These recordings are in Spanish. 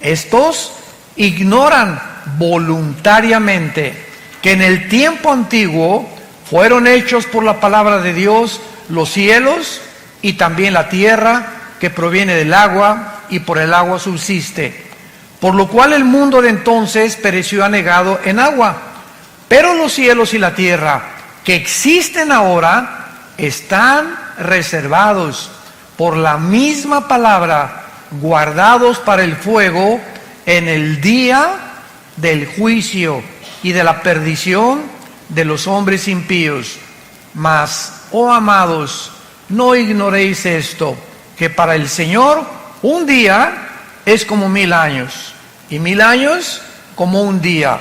Estos ignoran voluntariamente que en el tiempo antiguo fueron hechos por la palabra de Dios los cielos y también la tierra que proviene del agua y por el agua subsiste. Por lo cual el mundo de entonces pereció anegado en agua. Pero los cielos y la tierra que existen ahora están reservados por la misma palabra, guardados para el fuego en el día del juicio y de la perdición de los hombres impíos. Mas, oh amados, no ignoréis esto, que para el Señor un día es como 1000 años, y 1000 años como un día.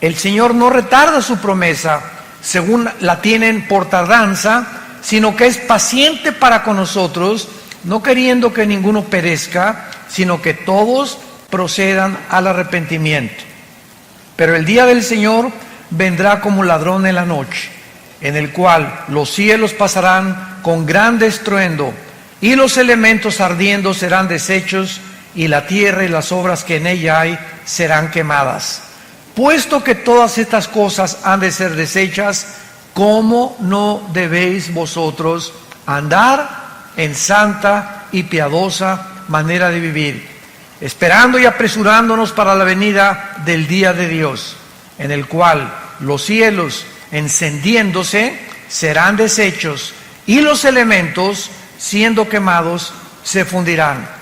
El Señor no retarda su promesa, según la tienen por tardanza, sino que es paciente para con nosotros, no queriendo que ninguno perezca, sino que todos procedan al arrepentimiento. Pero el día del Señor vendrá como ladrón en la noche, en el cual los cielos pasarán con gran estruendo, y los elementos ardiendo serán deshechos, y la tierra y las obras que en ella hay serán quemadas. Puesto que todas estas cosas han de ser deshechas, ¿cómo no debéis vosotros andar en santa y piadosa manera de vivir, esperando y apresurándonos para la venida del día de Dios, en el cual los cielos encendiéndose serán deshechos y los elementos siendo quemados se fundirán?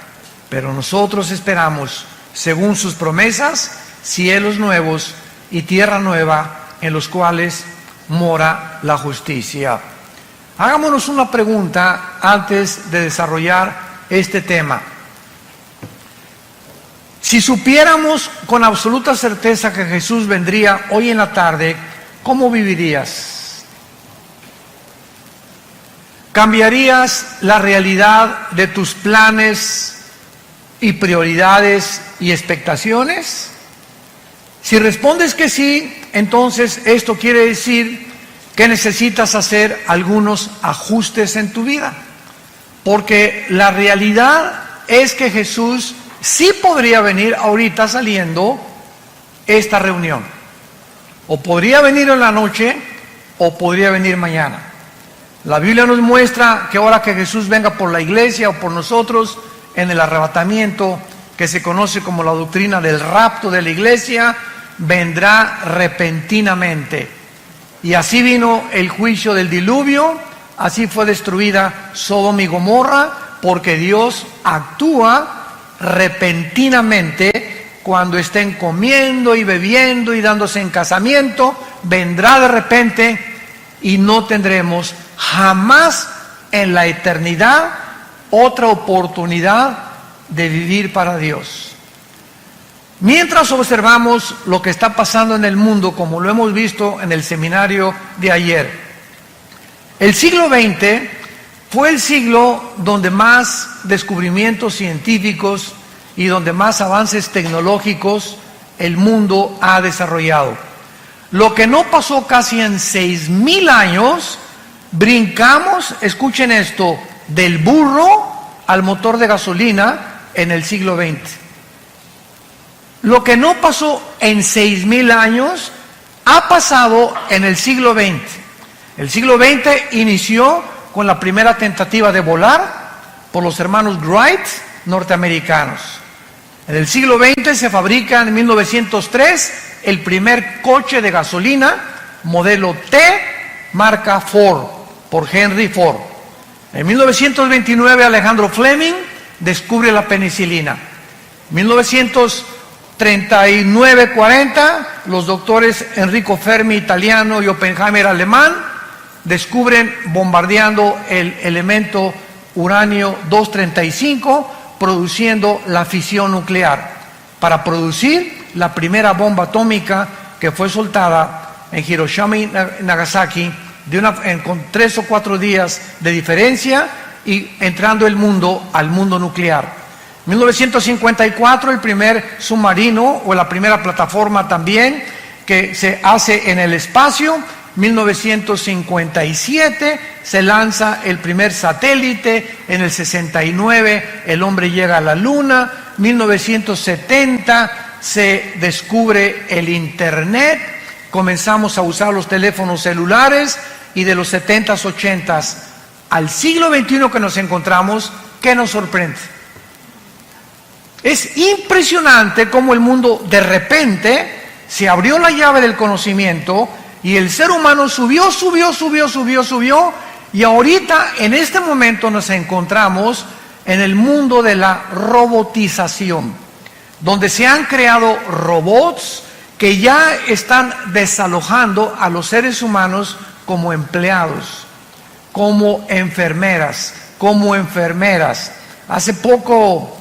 Pero nosotros esperamos, según sus promesas, cielos nuevos y tierra nueva en los cuales mora la justicia. Hagámonos una pregunta antes de desarrollar este tema. Si supiéramos con absoluta certeza que Jesús vendría hoy en la tarde, ¿cómo vivirías? ¿Cambiarías la realidad de tus planes y prioridades y expectaciones? Si respondes que sí, entonces esto quiere decir que necesitas hacer algunos ajustes en tu vida, porque la realidad es que Jesús sí podría venir ahorita saliendo esta reunión, o podría venir en la noche, o podría venir mañana. La Biblia nos muestra que ahora que Jesús venga por la iglesia o por nosotros en el arrebatamiento, que se conoce como la doctrina del rapto de la iglesia, vendrá repentinamente. Y así vino el juicio del diluvio, así fue destruida Sodoma y Gomorra, porque Dios actúa repentinamente cuando estén comiendo y bebiendo y dándose en casamiento. Vendrá de repente y no tendremos jamás en la eternidad otra oportunidad de vivir para Dios. Mientras observamos lo que está pasando en el mundo, como lo hemos visto en el seminario de ayer, el siglo XX fue el siglo donde más descubrimientos científicos y donde más avances tecnológicos el mundo ha desarrollado. Lo que no pasó casi en 6000 años, brincamos, escuchen esto, del burro al motor de gasolina en el siglo XX. Lo que no pasó en 6000 años ha pasado en el siglo XX. El siglo XX inició con la primera tentativa de volar por los hermanos Wright, norteamericanos. En el siglo XX se fabrica en 1903 el primer coche de gasolina, modelo T, marca Ford, por Henry Ford. En 1929 Alejandro Fleming descubre la penicilina. En 1939-40 los doctores Enrico Fermi, italiano, y Oppenheimer, alemán, descubren bombardeando el elemento uranio 235, produciendo la fisión nuclear, para producir la primera bomba atómica que fue soltada en Hiroshima y Nagasaki con 3 o 4 días de diferencia, y entrando el mundo al mundo nuclear. En 1954 el primer submarino, o la primera plataforma también, que se hace en el espacio. 1957 se lanza el primer satélite. En el 69 el hombre llega a la luna. 1970 se descubre el Internet, comenzamos a usar los teléfonos celulares y de los 70s, 80s al siglo XXI que nos encontramos, ¿qué nos sorprende? Es impresionante cómo el mundo de repente se abrió la llave del conocimiento y el ser humano subió y ahorita en este momento nos encontramos en el mundo de la robotización, donde se han creado robots que ya están desalojando a los seres humanos como empleados, como enfermeras. Hace poco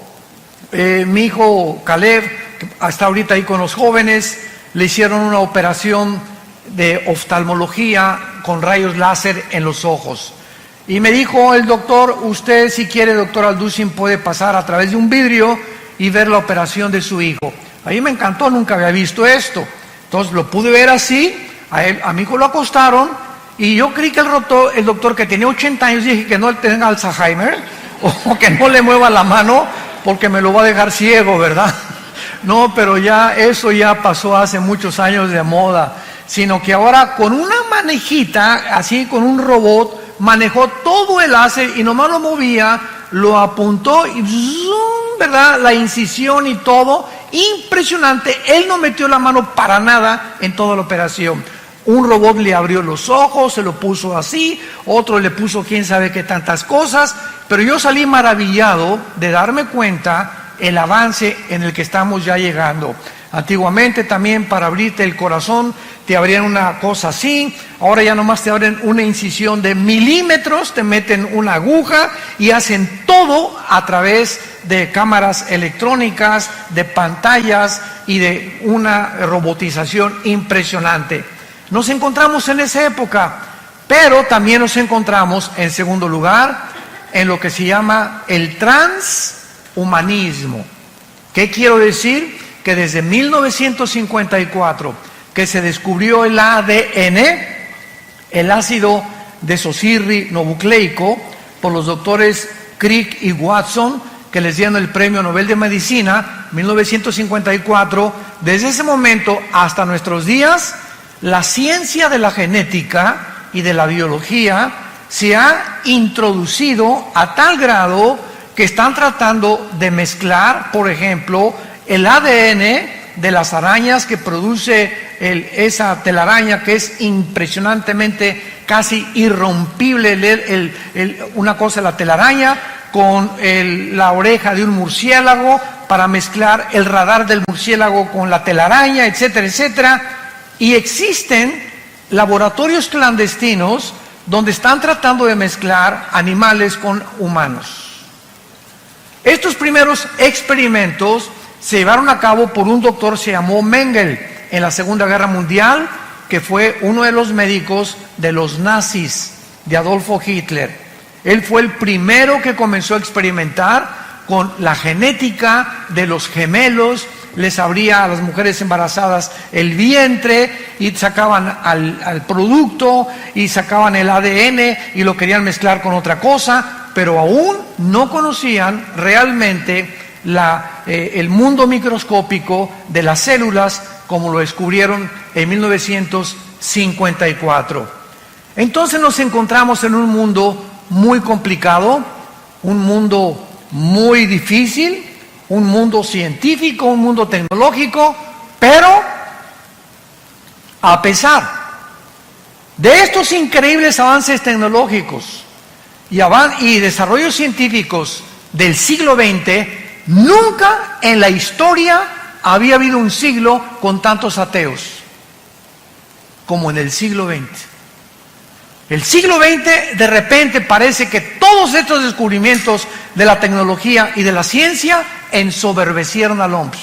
mi hijo Caleb, que está ahorita ahí con los jóvenes, le hicieron una operación de oftalmología con rayos láser en los ojos. Y me dijo el doctor, usted si quiere, doctor Alducin, puede pasar a través de un vidrio y ver la operación de su hijo. A mí me encantó, nunca había visto esto. Entonces lo pude ver así, a mi hijo lo acostaron y yo creí que el doctor que tenía 80 años, dije que no tenga Alzheimer o que no le mueva la mano porque me lo va a dejar ciego, ¿verdad? No, pero ya eso ya pasó hace muchos años de moda, sino que ahora con una manejita, así con un robot, manejó todo el láser y nomás lo movía, lo apuntó y ¡zum!, ¿verdad? La incisión y todo, impresionante. Él no metió la mano para nada en toda la operación. Un robot le abrió los ojos, se lo puso así, otro le puso quién sabe qué tantas cosas, pero yo salí maravillado de darme cuenta el avance en el que estamos ya llegando. Antiguamente también para abrirte el corazón te abrían una cosa así, ahora ya nomás te abren una incisión de milímetros, te meten una aguja y hacen todo a través de cámaras electrónicas, de pantallas y de una robotización impresionante. Nos encontramos en esa época, pero también nos encontramos en segundo lugar en lo que se llama el transhumanismo. ¿Qué quiero decir? Que desde 1954 que se descubrió el ADN, el ácido desoxirribonucleico, por los doctores Crick y Watson, que les dieron el Premio Nobel de Medicina, 1954, desde ese momento hasta nuestros días, la ciencia de la genética y de la biología se ha introducido a tal grado que están tratando de mezclar, por ejemplo, el ADN de las arañas que produce esa telaraña que es impresionantemente casi irrompible, una cosa la telaraña con la oreja de un murciélago para mezclar el radar del murciélago con la telaraña, etcétera, etcétera. Y existen laboratorios clandestinos donde están tratando de mezclar animales con humanos. Estos primeros experimentos se llevaron a cabo por un doctor, se llamó Mengele, en la Segunda Guerra Mundial, que fue uno de los médicos de los nazis, de Adolfo Hitler. Él fue el primero que comenzó a experimentar con la genética de los gemelos, les abría a las mujeres embarazadas el vientre y sacaban al producto y sacaban el ADN y lo querían mezclar con otra cosa, pero aún no conocían realmente el mundo microscópico de las células como lo descubrieron en 1954. Entonces nos encontramos en un mundo muy complicado, un mundo muy difícil, un mundo científico, un mundo tecnológico, pero a pesar de estos increíbles avances tecnológicos y desarrollos científicos del siglo XX, nunca en la historia había habido un siglo con tantos ateos como en el siglo XX. El siglo XX de repente parece que todos estos descubrimientos de la tecnología y de la ciencia ensoberbecieron al hombre.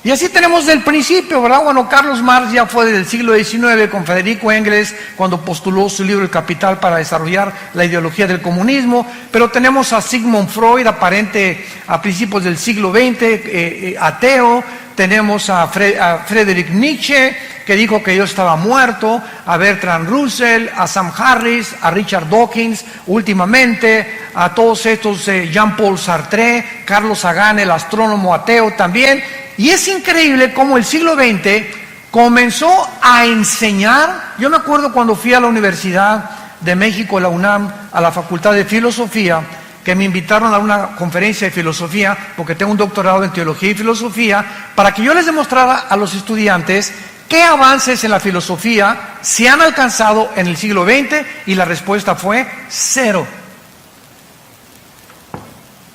Y así tenemos del principio, ¿verdad? Bueno, Carlos Marx ya fue del siglo XIX con Federico Engels cuando postuló su libro El Capital para desarrollar la ideología del comunismo, pero tenemos a Sigmund Freud, aparente a principios del siglo XX, ateo, tenemos a Friedrich Nietzsche, que dijo que yo estaba muerto, a Bertrand Russell, a Sam Harris, a Richard Dawkins, últimamente, a todos estos, Jean-Paul Sartre, Carlos Sagan, el astrónomo ateo también. Y es increíble cómo el siglo XX comenzó a enseñar. Yo me acuerdo cuando fui a la Universidad de México, la UNAM, a la Facultad de Filosofía, que me invitaron a una conferencia de filosofía, porque tengo un doctorado en teología y filosofía, para que yo les demostrara a los estudiantes qué avances en la filosofía se han alcanzado en el siglo XX, y la respuesta fue 0.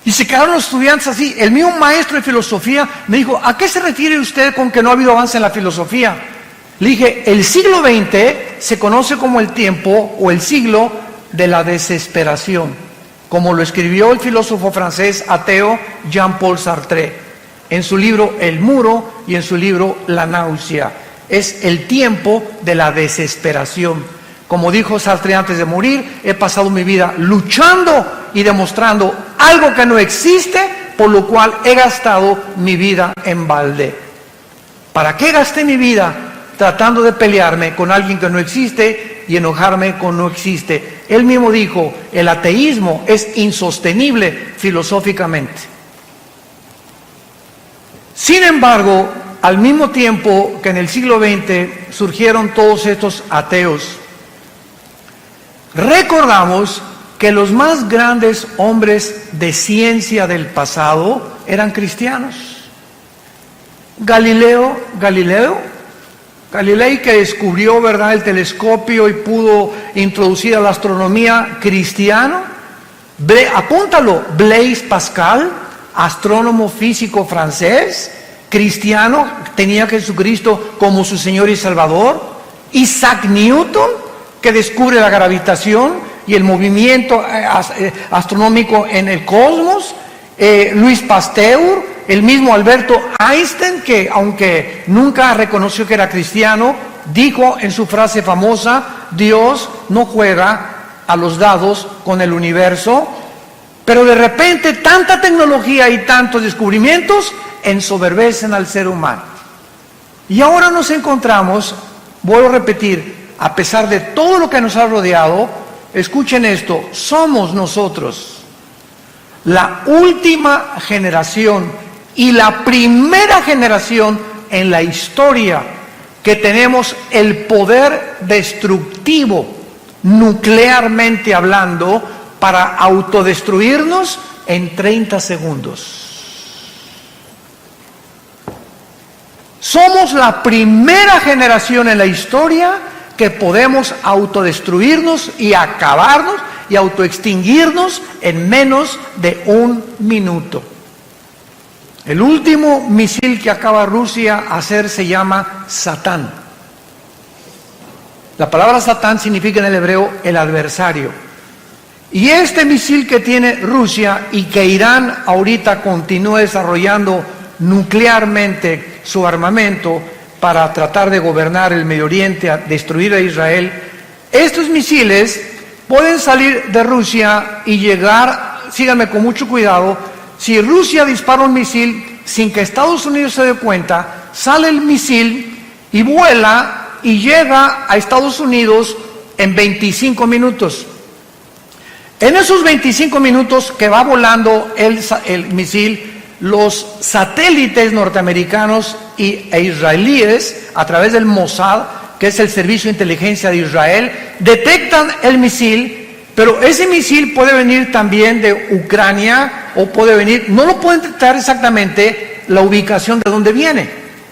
Y se quedaron los estudiantes así. El mismo maestro de filosofía me dijo: ¿a qué se refiere usted con que no ha habido avance en la filosofía? Le dije: el siglo XX se conoce como el tiempo o el siglo de la desesperación, como lo escribió el filósofo francés ateo Jean-Paul Sartre en su libro El Muro y en su libro La Náusea. Es el tiempo de la desesperación. Como dijo Sartre antes de morir: he pasado mi vida luchando y demostrando algo que no existe, por lo cual he gastado mi vida en balde. ¿Para qué gasté mi vida tratando de pelearme con alguien que no existe y enojarme con no existe? Él mismo dijo: el ateísmo es insostenible filosóficamente. Sin embargo, al mismo tiempo que en el siglo XX surgieron todos estos ateos, recordamos que los más grandes hombres de ciencia del pasado eran cristianos. Galilei, que descubrió, ¿verdad?, el telescopio y pudo introducir a la astronomía, cristiano. Apúntalo: Blaise Pascal, astrónomo físico francés, cristiano, tenía a Jesucristo como su Señor y Salvador. Isaac Newton, que descubre la gravitación y el movimiento astronómico en el cosmos. Louis Pasteur, el mismo Alberto Einstein, que aunque nunca reconoció que era cristiano, dijo en su frase famosa: Dios no juega a los dados con el universo. Pero de repente tanta tecnología y tantos descubrimientos ensoberbecen al ser humano. Y ahora nos encontramos, vuelvo a repetir, a pesar de todo lo que nos ha rodeado, escuchen esto: somos nosotros la última generación y la primera generación en la historia que tenemos el poder destructivo, nuclearmente hablando, para autodestruirnos en 30 segundos. Somos la primera generación en la historia que podemos autodestruirnos y acabarnos y autoextinguirnos en menos de 1 minuto. El último misil que acaba Rusia de hacer se llama Satán. La palabra Satán significa en el hebreo el adversario. Y este misil que tiene Rusia y que Irán ahorita continúa desarrollando nuclearmente su armamento para tratar de gobernar el Medio Oriente, a destruir a Israel, estos misiles pueden salir de Rusia y llegar, síganme con mucho cuidado, si Rusia dispara un misil sin que Estados Unidos se dé cuenta, sale el misil y vuela y llega a Estados Unidos en 25 minutos. En esos 25 minutos que va volando el misil, los satélites norteamericanos e israelíes, a través del Mossad, que es el servicio de inteligencia de Israel, detectan el misil, pero ese misil puede venir también de Ucrania o puede venir, no lo pueden detectar exactamente la ubicación de donde viene.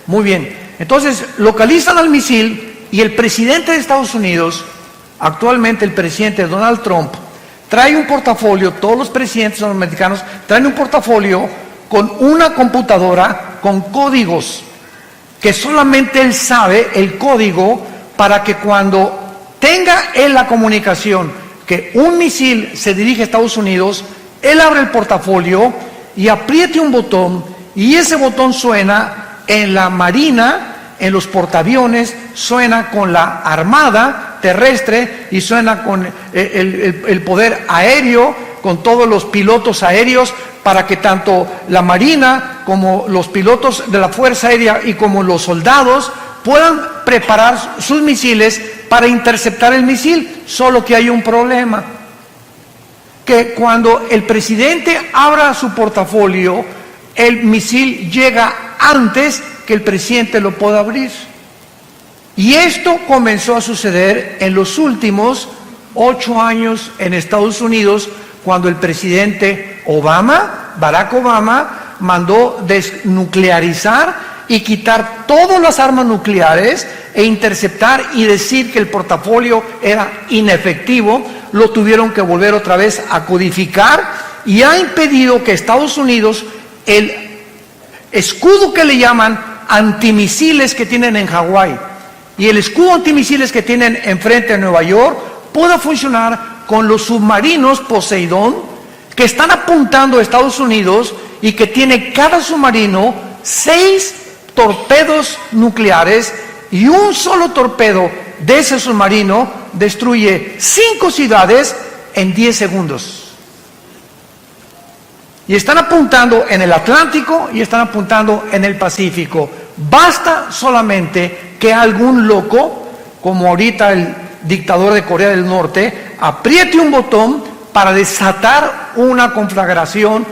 Muy bien, entonces localizan al misil y el presidente de Estados Unidos, actualmente el presidente Donald Trump, trae un portafolio. Todos los presidentes norteamericanos traen un portafolio con una computadora con códigos que solamente él sabe el código, para que cuando tenga él la comunicación que un misil se dirige a Estados Unidos, él abre el portafolio y apriete un botón, y ese botón suena en la marina, en los portaaviones, suena con la armada terrestre y suena con el poder aéreo, con todos los pilotos aéreos, para que tanto la Marina como los pilotos de la Fuerza Aérea y como los soldados puedan preparar sus misiles para interceptar el misil. Solo que hay un problema, que cuando el presidente abra su portafolio, el misil llega antes que el presidente lo pueda abrir. Y esto comenzó a suceder en los últimos 8 años en Estados Unidos, cuando el presidente Barack Obama, mandó desnuclearizar y quitar todas las armas nucleares e interceptar y decir que el portafolio era inefectivo. Lo tuvieron que volver otra vez a codificar y ha impedido que Estados Unidos, el escudo que le llaman antimisiles que tienen en Hawái y el escudo antimisiles que tienen enfrente de Nueva York, pueda funcionar con los submarinos Poseidón que están apuntando a Estados Unidos y que tiene cada submarino 6 torpedos nucleares, y un solo torpedo de ese submarino destruye 5 ciudades en 10 segundos. Y están apuntando en el Atlántico y están apuntando en el Pacífico. Basta solamente que algún loco, como ahorita el dictador de Corea del Norte, apriete un botón para desatar una conflagración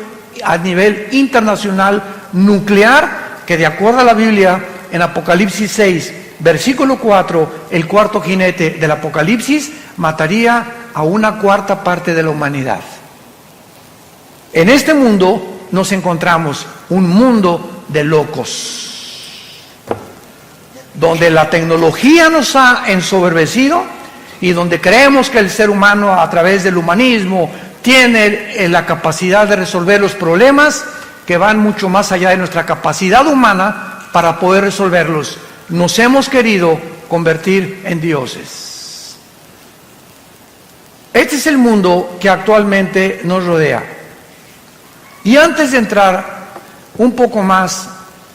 a nivel internacional nuclear, que de acuerdo a la Biblia, en Apocalipsis 6, versículo 4, el cuarto jinete del Apocalipsis mataría a 1/4 de la humanidad. En este mundo nos encontramos un mundo de locos, donde la tecnología nos ha ensoberbecido y donde creemos que el ser humano, a través del humanismo, tiene la capacidad de resolver los problemas que van mucho más allá de nuestra capacidad humana para poder resolverlos. Nos hemos querido convertir en dioses. Este es el mundo que actualmente nos rodea. Y antes de entrar un poco más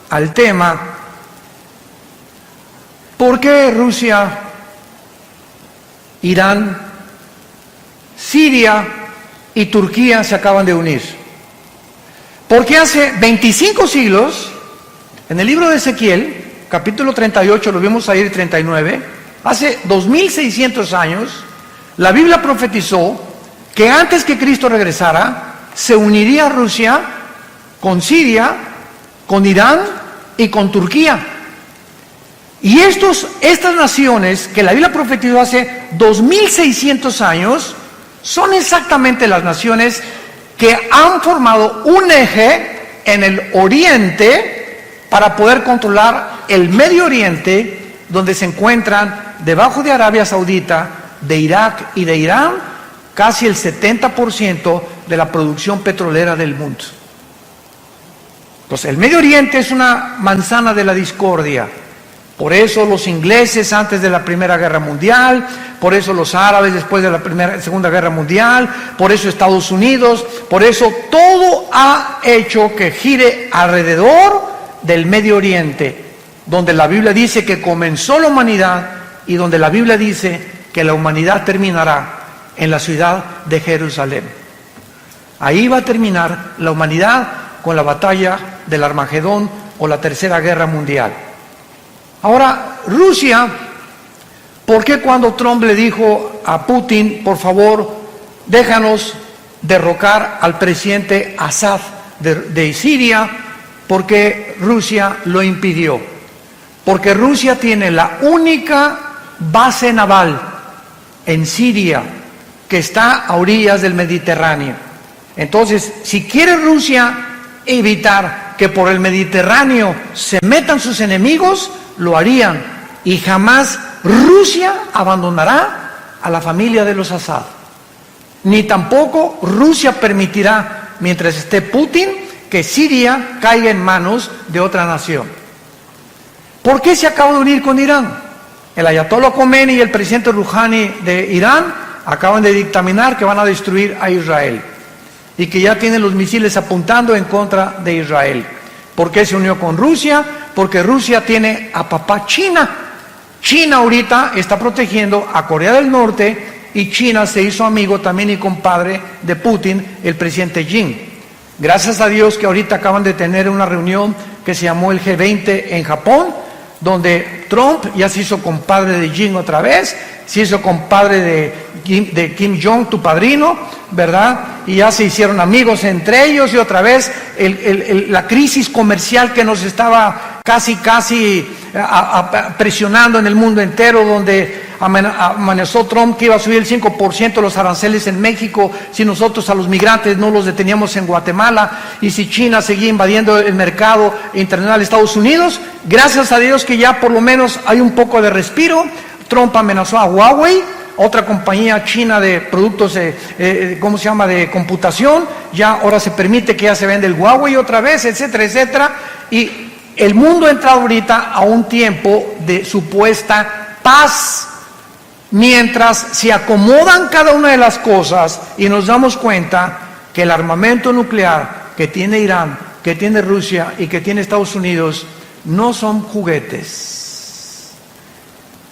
al tema, ¿por qué Rusia, Irán, Siria y Turquía se acaban de unir? Porque hace 25 siglos, en el libro de Ezequiel, capítulo 38, lo vimos ahí, 39, hace 2600 años, la Biblia profetizó que antes que Cristo regresara, se uniría Rusia con Siria, con Irán y con Turquía. Y estas naciones que la Biblia profetizó hace 2600 años, son exactamente las naciones que han formado un eje en el Oriente para poder controlar el Medio Oriente, donde se encuentran debajo de Arabia Saudita, de Irak y de Irán, casi el 70% de la producción petrolera del mundo. Entonces, el Medio Oriente es una manzana de la discordia. Por eso los ingleses antes de la Primera Guerra Mundial, por eso los árabes después de la Segunda Guerra Mundial, por eso Estados Unidos, por eso todo ha hecho que gire alrededor del Medio Oriente, donde la Biblia dice que comenzó la humanidad y donde la Biblia dice que la humanidad terminará en la ciudad de Jerusalén. Ahí va a terminar la humanidad con la batalla del Armagedón o la Tercera Guerra Mundial. Ahora, Rusia, ¿por qué cuando Trump le dijo a Putin, por favor, déjanos derrocar al presidente Assad de Siria, por qué Rusia lo impidió? Porque Rusia tiene la única base naval en Siria que está a orillas del Mediterráneo. Entonces, si quiere Rusia evitar que por el Mediterráneo se metan sus enemigos, lo harían, y jamás Rusia abandonará a la familia de los Assad, ni tampoco Rusia permitirá, mientras esté Putin, que Siria caiga en manos de otra nación. ¿Por qué se acaba de unir con Irán? El ayatollah Khomeini y el presidente Rouhani de Irán acaban de dictaminar que van a destruir a Israel y que ya tienen los misiles apuntando en contra de Israel. ¿Por qué se unió con Rusia? Porque Rusia tiene a papá China. China ahorita está protegiendo a Corea del Norte y China se hizo amigo también y compadre de Putin, el presidente Xi. Gracias a Dios que ahorita acaban de tener una reunión que se llamó el G20 en Japón, donde Trump ya se hizo compadre de Jin otra vez, se hizo compadre de Kim Jong, tu padrino, ¿verdad? Y ya se hicieron amigos entre ellos, y otra vez la crisis comercial que nos estaba casi presionando en el mundo entero, donde amenazó Trump que iba a subir el 5% los aranceles en México si nosotros a los migrantes no los deteníamos en Guatemala, y si China seguía invadiendo el mercado internacional de Estados Unidos. Gracias a Dios que ya por lo menos hay un poco de respiro. Trump amenazó a Huawei, otra compañía china de productos de computación. Ya ahora se permite que ya se vende el Huawei otra vez, etcétera, etcétera. Y el mundo ha entrado ahorita a un tiempo de supuesta paz, mientras se acomodan cada una de las cosas y nos damos cuenta que el armamento nuclear que tiene Irán, que tiene Rusia y que tiene Estados Unidos no son juguetes.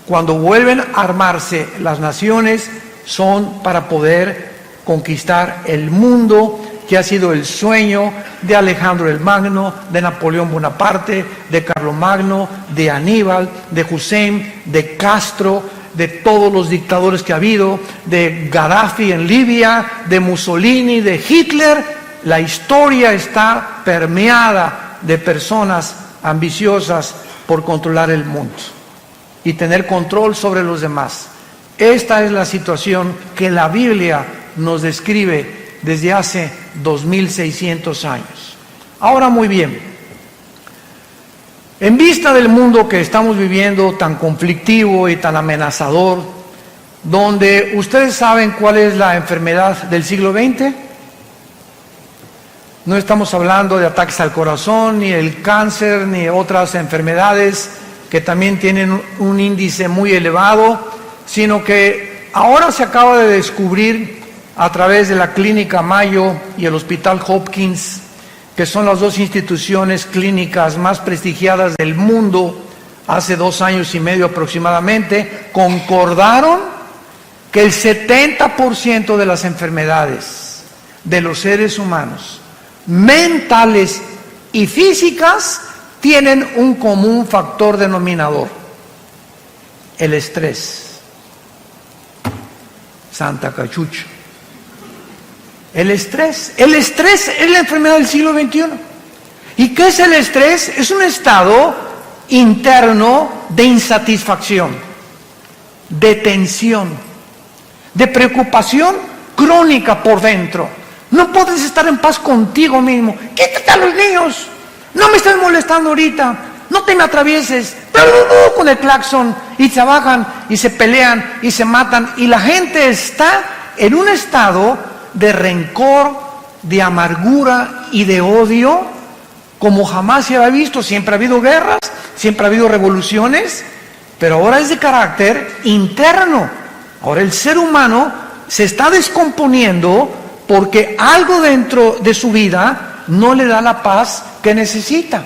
Cuando vuelven a armarse las naciones, son para poder conquistar el mundo, que ha sido el sueño de Alejandro el Magno, de Napoleón Bonaparte, de Carlomagno, de Aníbal, de Hussein, de Castro, de todos los dictadores que ha habido, de Gaddafi en Libia, de Mussolini, de Hitler. La historia está permeada de personas ambiciosas por controlar el mundo y tener control sobre los demás. Esta es la situación que la Biblia nos describe desde hace 2600 años. Ahora, muy bien, en vista del mundo que estamos viviendo, tan conflictivo y tan amenazador, donde ustedes saben cuál es la enfermedad del siglo XX, no estamos hablando de ataques al corazón, ni el cáncer, ni otras enfermedades que también tienen un índice muy elevado, sino que ahora se acaba de descubrir a través de la Clínica Mayo y el Hospital Hopkins, que son las dos instituciones clínicas más prestigiadas del mundo, hace 2 años y medio aproximadamente, concordaron que el 70% de las enfermedades de los seres humanos, mentales y físicas, tienen un común factor denominador: el estrés. Santa Cachucha. El estrés es la enfermedad del siglo XXI. ¿Y qué es el estrés? Es un estado interno de insatisfacción, de tensión, de preocupación crónica por dentro. No puedes estar en paz contigo mismo. Quítate a los niños. No me estás molestando ahorita. No te me atravieses. Con el claxon, y se bajan y se pelean y se matan. Y la gente está en un estado de rencor, de amargura y de odio como jamás se había visto. Siempre ha habido guerras, siempre ha habido revoluciones, pero ahora es de carácter interno. Ahora el ser humano se está descomponiendo porque algo dentro de su vida no le da la paz que necesita.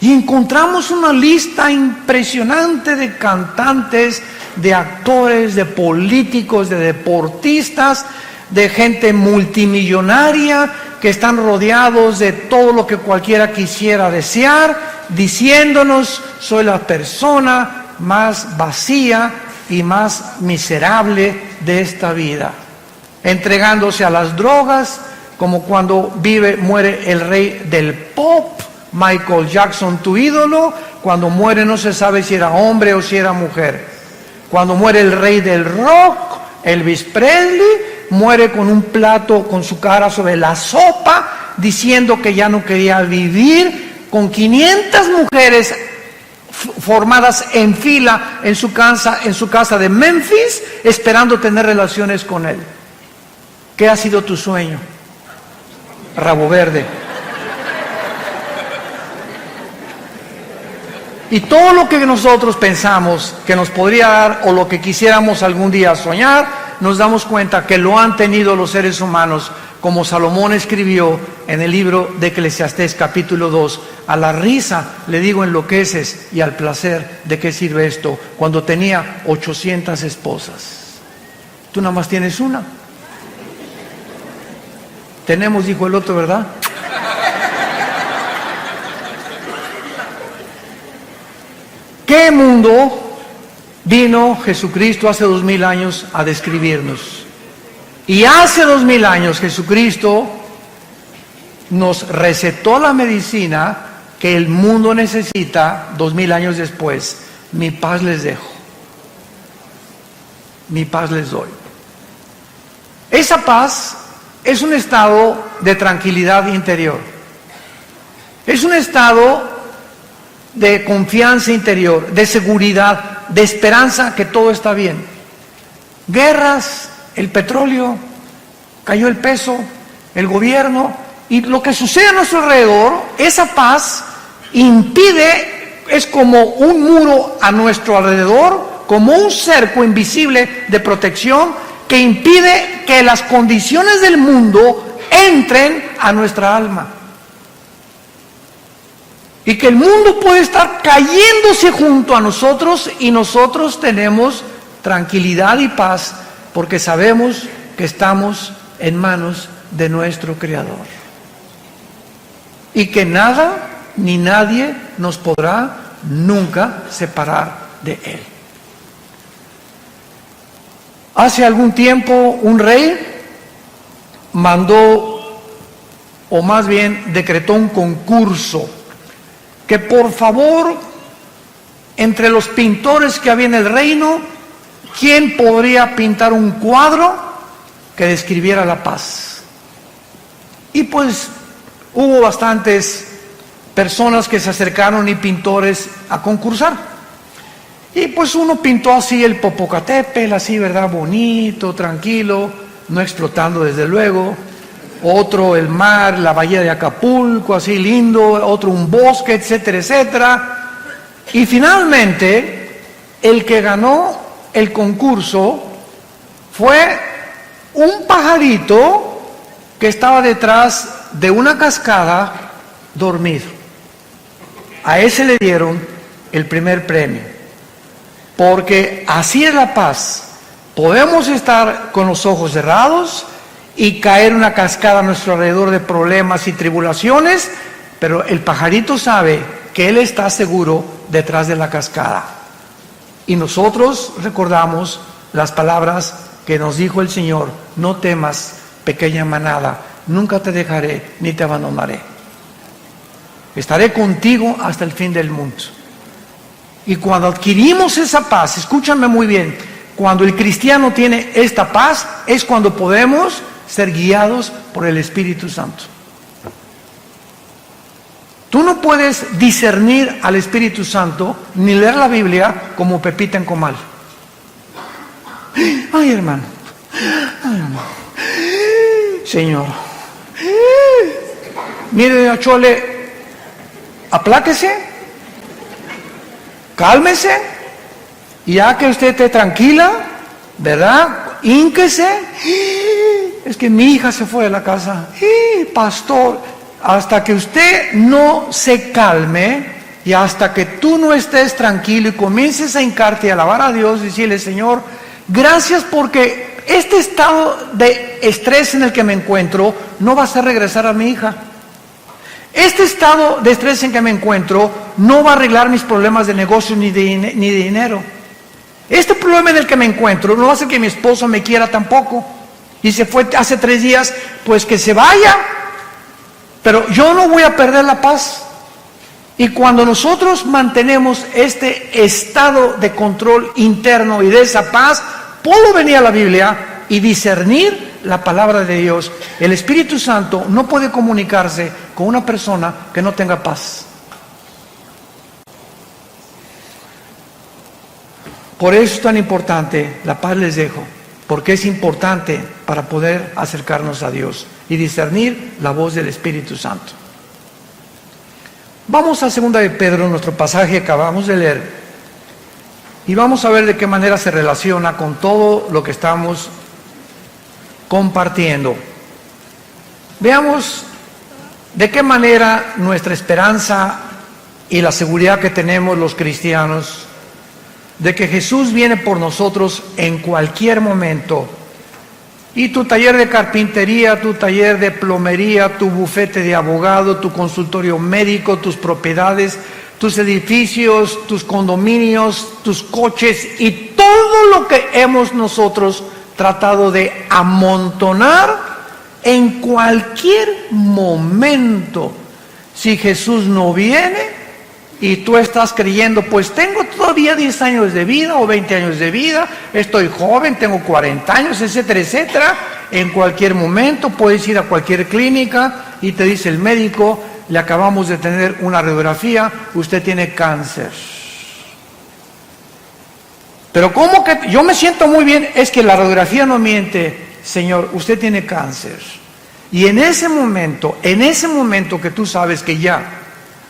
Y encontramos una lista impresionante de cantantes, de actores, de políticos, de deportistas, de gente multimillonaria que están rodeados de todo lo que cualquiera quisiera desear, diciéndonos: soy la persona más vacía y más miserable de esta vida, entregándose a las drogas, como cuando muere el rey del pop, Michael Jackson, tu ídolo. Cuando muere no se sabe si era hombre o si era mujer. Cuando muere el rey del rock, Elvis Presley, muere con un plato con su cara sobre la sopa, diciendo que ya no quería vivir, con 500 mujeres formadas en fila en su casa de Memphis, esperando tener relaciones con él. ¿Qué ha sido tu sueño? Rabo verde. Y todo lo que nosotros pensamos que nos podría dar, o lo que quisiéramos algún día soñar, nos damos cuenta que lo han tenido los seres humanos, como Salomón escribió en el libro de Eclesiastés capítulo 2, a la risa le digo enloqueces, y al placer de qué sirve esto, cuando tenía 800 esposas. Tú nada más tienes una. Tenemos, dijo el otro, ¿verdad? ¿Qué mundo vino Jesucristo hace 2000 años a describirnos? Y hace 2000 años Jesucristo nos recetó la medicina que el mundo necesita 2000 años después. Mi paz les dejo, mi paz les doy. Esa paz es un estado de tranquilidad interior, es un estado de confianza interior, de seguridad, de esperanza que todo está bien. Guerras, el petróleo, cayó el peso, el gobierno, y lo que sucede a nuestro alrededor, esa paz impide, es como un muro a nuestro alrededor, como un cerco invisible de protección que impide que las condiciones del mundo entren a nuestra alma. Y que el mundo puede estar cayéndose junto a nosotros y nosotros tenemos tranquilidad y paz porque sabemos que estamos en manos de nuestro Creador. Y que nada ni nadie nos podrá nunca separar de Él. Hace algún tiempo un rey mandó, o más bien decretó un concurso, que por favor, entre los pintores que había en el reino, ¿quién podría pintar un cuadro que describiera la paz? Y pues hubo bastantes personas que se acercaron y pintores a concursar. Y pues uno pintó así el Popocatépetl, así, ¿verdad? Bonito, tranquilo, no explotando desde luego. Otro el mar, la bahía de Acapulco, así lindo, otro un bosque, etcétera, etcétera. Y finalmente, el que ganó el concurso fue un pajarito que estaba detrás de una cascada dormido. A ese le dieron el primer premio, porque así es la paz. Podemos estar con los ojos cerrados y caer una cascada a nuestro alrededor de problemas y tribulaciones, pero el pajarito sabe que él está seguro detrás de la cascada. Y nosotros recordamos las palabras que nos dijo el Señor: no temas, pequeña manada, nunca te dejaré ni te abandonaré. Estaré contigo hasta el fin del mundo. Y cuando adquirimos esa paz, escúchame muy bien, cuando el cristiano tiene esta paz, es cuando podemos ser guiados por el Espíritu Santo. Tú no puedes discernir al Espíritu Santo ni leer la Biblia como pepita en comal. Ay, hermano. Ay, hermano. Señor. Mire, Chole, apláquese, cálmese, y ya que usted esté tranquila, ¿verdad? Hínquese. Es que mi hija se fue de la casa. Pastor, hasta que usted no se calme y hasta que tú no estés tranquilo y comiences a hincarte y a alabar a Dios y decirle: Señor, gracias porque este estado de estrés en el que me encuentro no va a hacer regresar a mi hija. Este estado de estrés en que me encuentro no va a arreglar mis problemas de negocio ni de dinero. Este problema en el que me encuentro no va a hacer que mi esposo me quiera tampoco. Y se fue hace 3 días, pues que se vaya. Pero yo no voy a perder la paz. Y cuando nosotros mantenemos este estado de control interno y de esa paz, puedo venir a la Biblia y discernir la palabra de Dios. El Espíritu Santo no puede comunicarse con una persona que no tenga paz. Por eso es tan importante, la paz les dejo, porque es importante para poder acercarnos a Dios y discernir la voz del Espíritu Santo. Vamos a 2 de Pedro, nuestro pasaje que acabamos de leer, y vamos a ver de qué manera se relaciona con todo lo que estamos compartiendo. Veamos de qué manera nuestra esperanza y la seguridad que tenemos los cristianos de que Jesús viene por nosotros en cualquier momento Y tu taller de carpintería, tu taller de plomería, tu bufete de abogado, tu consultorio médico, tus propiedades, tus edificios, tus condominios, tus coches y todo lo que hemos nosotros tratado de amontonar en cualquier momento. Si Jesús no viene y tú estás creyendo, pues tengo todavía 10 años de vida o 20 años de vida, estoy joven, tengo 40 años, etcétera, etcétera. En cualquier momento puedes ir a cualquier clínica y te dice el médico, le acabamos de tener una radiografía, usted tiene cáncer. Pero ¿cómo que yo me siento muy bien? Es que la radiografía no miente, señor, usted tiene cáncer. Y en ese momento que tú sabes que ya,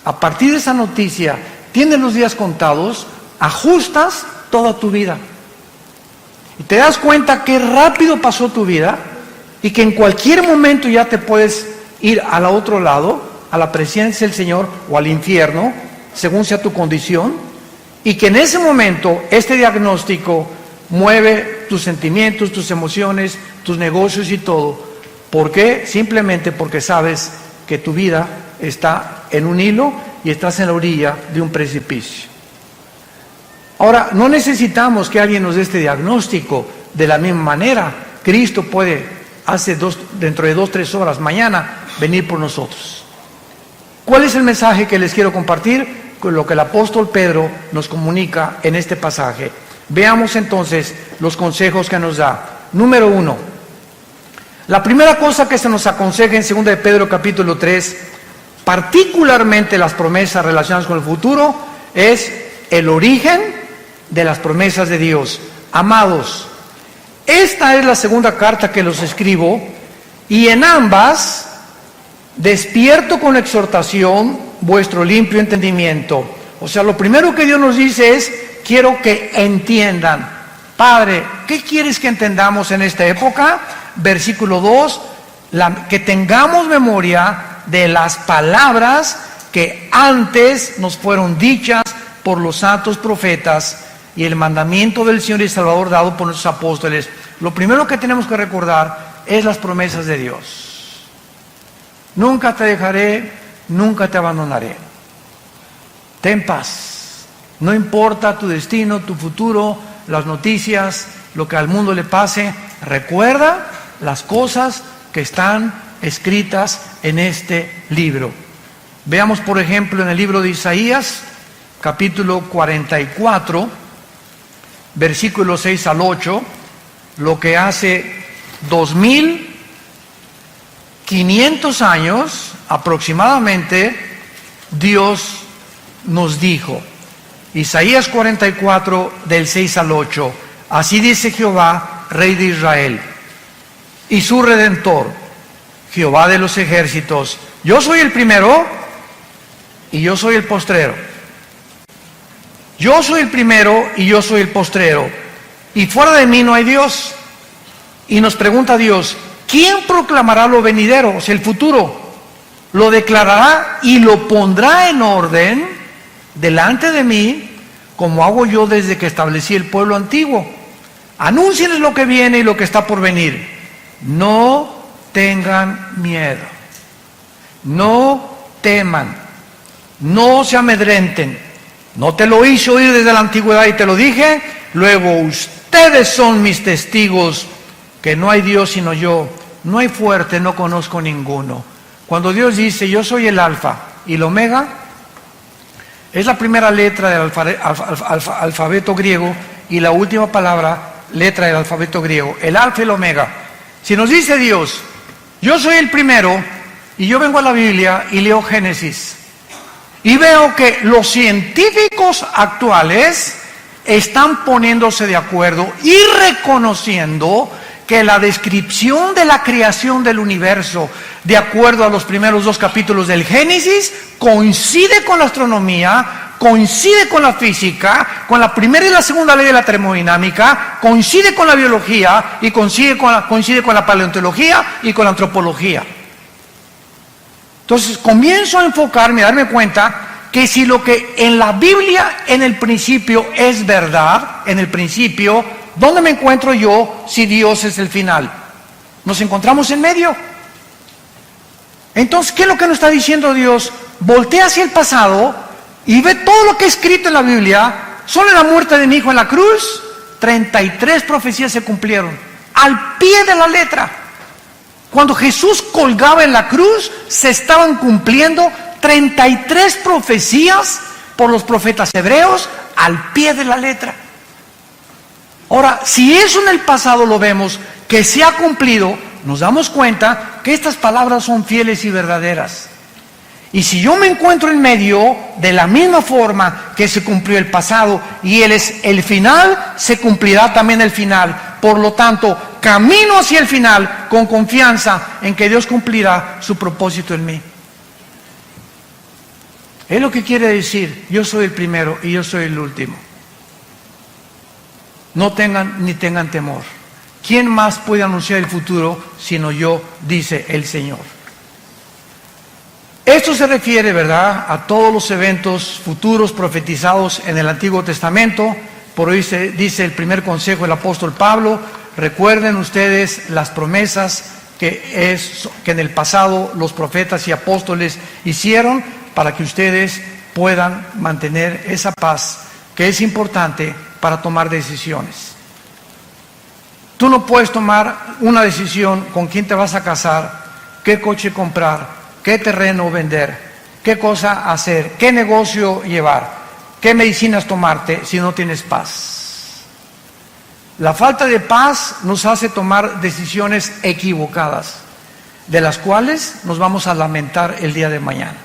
a partir de esa noticia, tienes los días contados, ajustas toda tu vida. Y te das cuenta que rápido pasó tu vida y que en cualquier momento ya te puedes ir al otro lado, a la presencia del Señor o al infierno, según sea tu condición, y que en ese momento este diagnóstico mueve tus sentimientos, tus emociones, tus negocios y todo. ¿Por qué? Simplemente porque sabes que tu vida está en un hilo y estás en la orilla de un precipicio. Ahora, no necesitamos que alguien nos dé este diagnóstico de la misma manera. Cristo puede, dentro de 2-3 horas, mañana, venir por nosotros. ¿Cuál es el mensaje que les quiero compartir? Con lo que el apóstol Pedro nos comunica en este pasaje. Veamos entonces los consejos que nos da. Número 1. La primera cosa que se nos aconseja en 2 de Pedro capítulo 3, particularmente las promesas relacionadas con el futuro, es el origen de las promesas de Dios. Amados, esta es la segunda carta que los escribo, y en ambas despierto con exhortación vuestro limpio entendimiento. O sea, lo primero que Dios nos dice es, quiero que entiendan. Padre, ¿qué quieres que entendamos en esta época? Versículo 2, que tengamos memoria de las palabras que antes nos fueron dichas por los santos profetas y el mandamiento del Señor y Salvador dado por nuestros apóstoles. Lo primero que tenemos que recordar es las promesas de Dios. Nunca te dejaré, nunca te abandonaré. Ten paz. No importa tu destino, tu futuro, las noticias, lo que al mundo le pase. Recuerda las cosas que están escritas en este libro. Veamos, por ejemplo, en el libro de Isaías, capítulo 44, versículos 6 al 8, lo que hace 2500 años aproximadamente Dios nos dijo. Isaías 44, del 6 al 8. Así dice Jehová, Rey de Israel, y su Redentor, Jehová de los ejércitos: yo soy el primero y yo soy el postrero. Yo soy el primero y yo soy el postrero. Y fuera de mí no hay Dios. Y nos pregunta Dios, ¿quién proclamará lo venidero? O sea, el futuro. Lo declarará y lo pondrá en orden delante de mí, como hago yo desde que establecí el pueblo antiguo. Anúncienles lo que viene y lo que está por venir. No tengan miedo. No teman. No se amedrenten. No te lo hice oír desde la antigüedad y te lo dije. Luego ustedes son mis testigos que no hay Dios sino yo. No hay fuerte, no conozco ninguno. Cuando Dios dice, yo soy el alfa y el omega, es la primera letra del alfabeto griego y la última letra del alfabeto griego, el alfa y el omega. Si nos dice Dios, yo soy el primero, y yo vengo a la Biblia y leo Génesis, y veo que los científicos actuales están poniéndose de acuerdo y reconociendo que la descripción de la creación del universo, de acuerdo a los primeros 2 capítulos del Génesis, coincide con la astronomía, coincide con la física, con la primera y la segunda ley de la termodinámica, coincide con la biología y coincide con la paleontología y con la antropología. Entonces comienzo a enfocarme, a darme cuenta que si lo que en la Biblia en el principio es verdad, en el principio, ¿dónde me encuentro yo si Dios es el final? Nos encontramos en medio. Entonces, ¿qué es lo que nos está diciendo Dios? Voltea hacia el pasado y ve todo lo que es escrito en la Biblia. Solo en la muerte de mi hijo en la cruz, 33 profecías se cumplieron, al pie de la letra. Cuando Jesús colgaba en la cruz, se estaban cumpliendo 33 profecías por los profetas hebreos, al pie de la letra. Ahora, si eso en el pasado lo vemos, que se ha cumplido, nos damos cuenta que estas palabras son fieles y verdaderas. Y si yo me encuentro en medio, de la misma forma que se cumplió el pasado y Él es el final, se cumplirá también el final. Por lo tanto, camino hacia el final con confianza en que Dios cumplirá su propósito en mí. Es lo que quiere decir: yo soy el primero y yo soy el último. No tengan ni tengan temor. ¿Quién más puede anunciar el futuro sino yo? Dice el Señor. Esto se refiere, ¿verdad?, a todos los eventos futuros profetizados en el Antiguo Testamento. Por hoy se dice el primer consejo del apóstol Pablo: recuerden ustedes las promesas que en el pasado los profetas y apóstoles hicieron, para que ustedes puedan mantener esa paz que es importante para tomar decisiones. Tú no puedes tomar una decisión con quién te vas a casar, qué coche comprar, qué terreno vender, qué cosa hacer, qué negocio llevar, qué medicinas tomarte si no tienes paz. La falta de paz nos hace tomar decisiones equivocadas, de las cuales nos vamos a lamentar el día de mañana.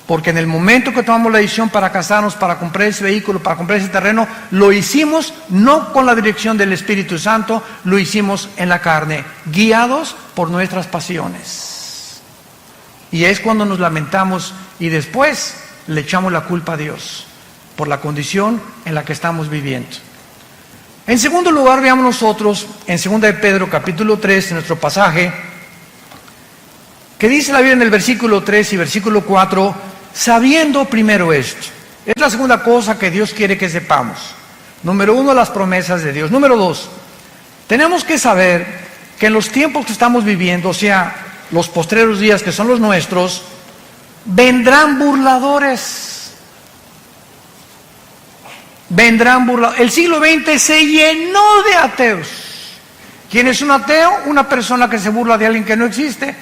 Porque en el momento que tomamos la decisión para casarnos, para comprar ese vehículo, para comprar ese terreno, lo hicimos no con la dirección del Espíritu Santo, lo hicimos en la carne, guiados por nuestras pasiones. Y es cuando nos lamentamos y después le echamos la culpa a Dios por la condición en la que estamos viviendo. En segundo lugar, veamos nosotros en 2 de Pedro capítulo 3, en nuestro pasaje, que dice la Biblia en el versículo 3 y versículo 4, sabiendo primero esto. Es la segunda cosa que Dios quiere que sepamos. Número 1, las promesas de Dios. Número 2, tenemos que saber que en los tiempos que estamos viviendo, o sea, los postreros días que son los nuestros, vendrán burladores. Vendrán burladores. El siglo XX se llenó de ateos. ¿Quién es un ateo? Una persona que se burla de alguien que no existe.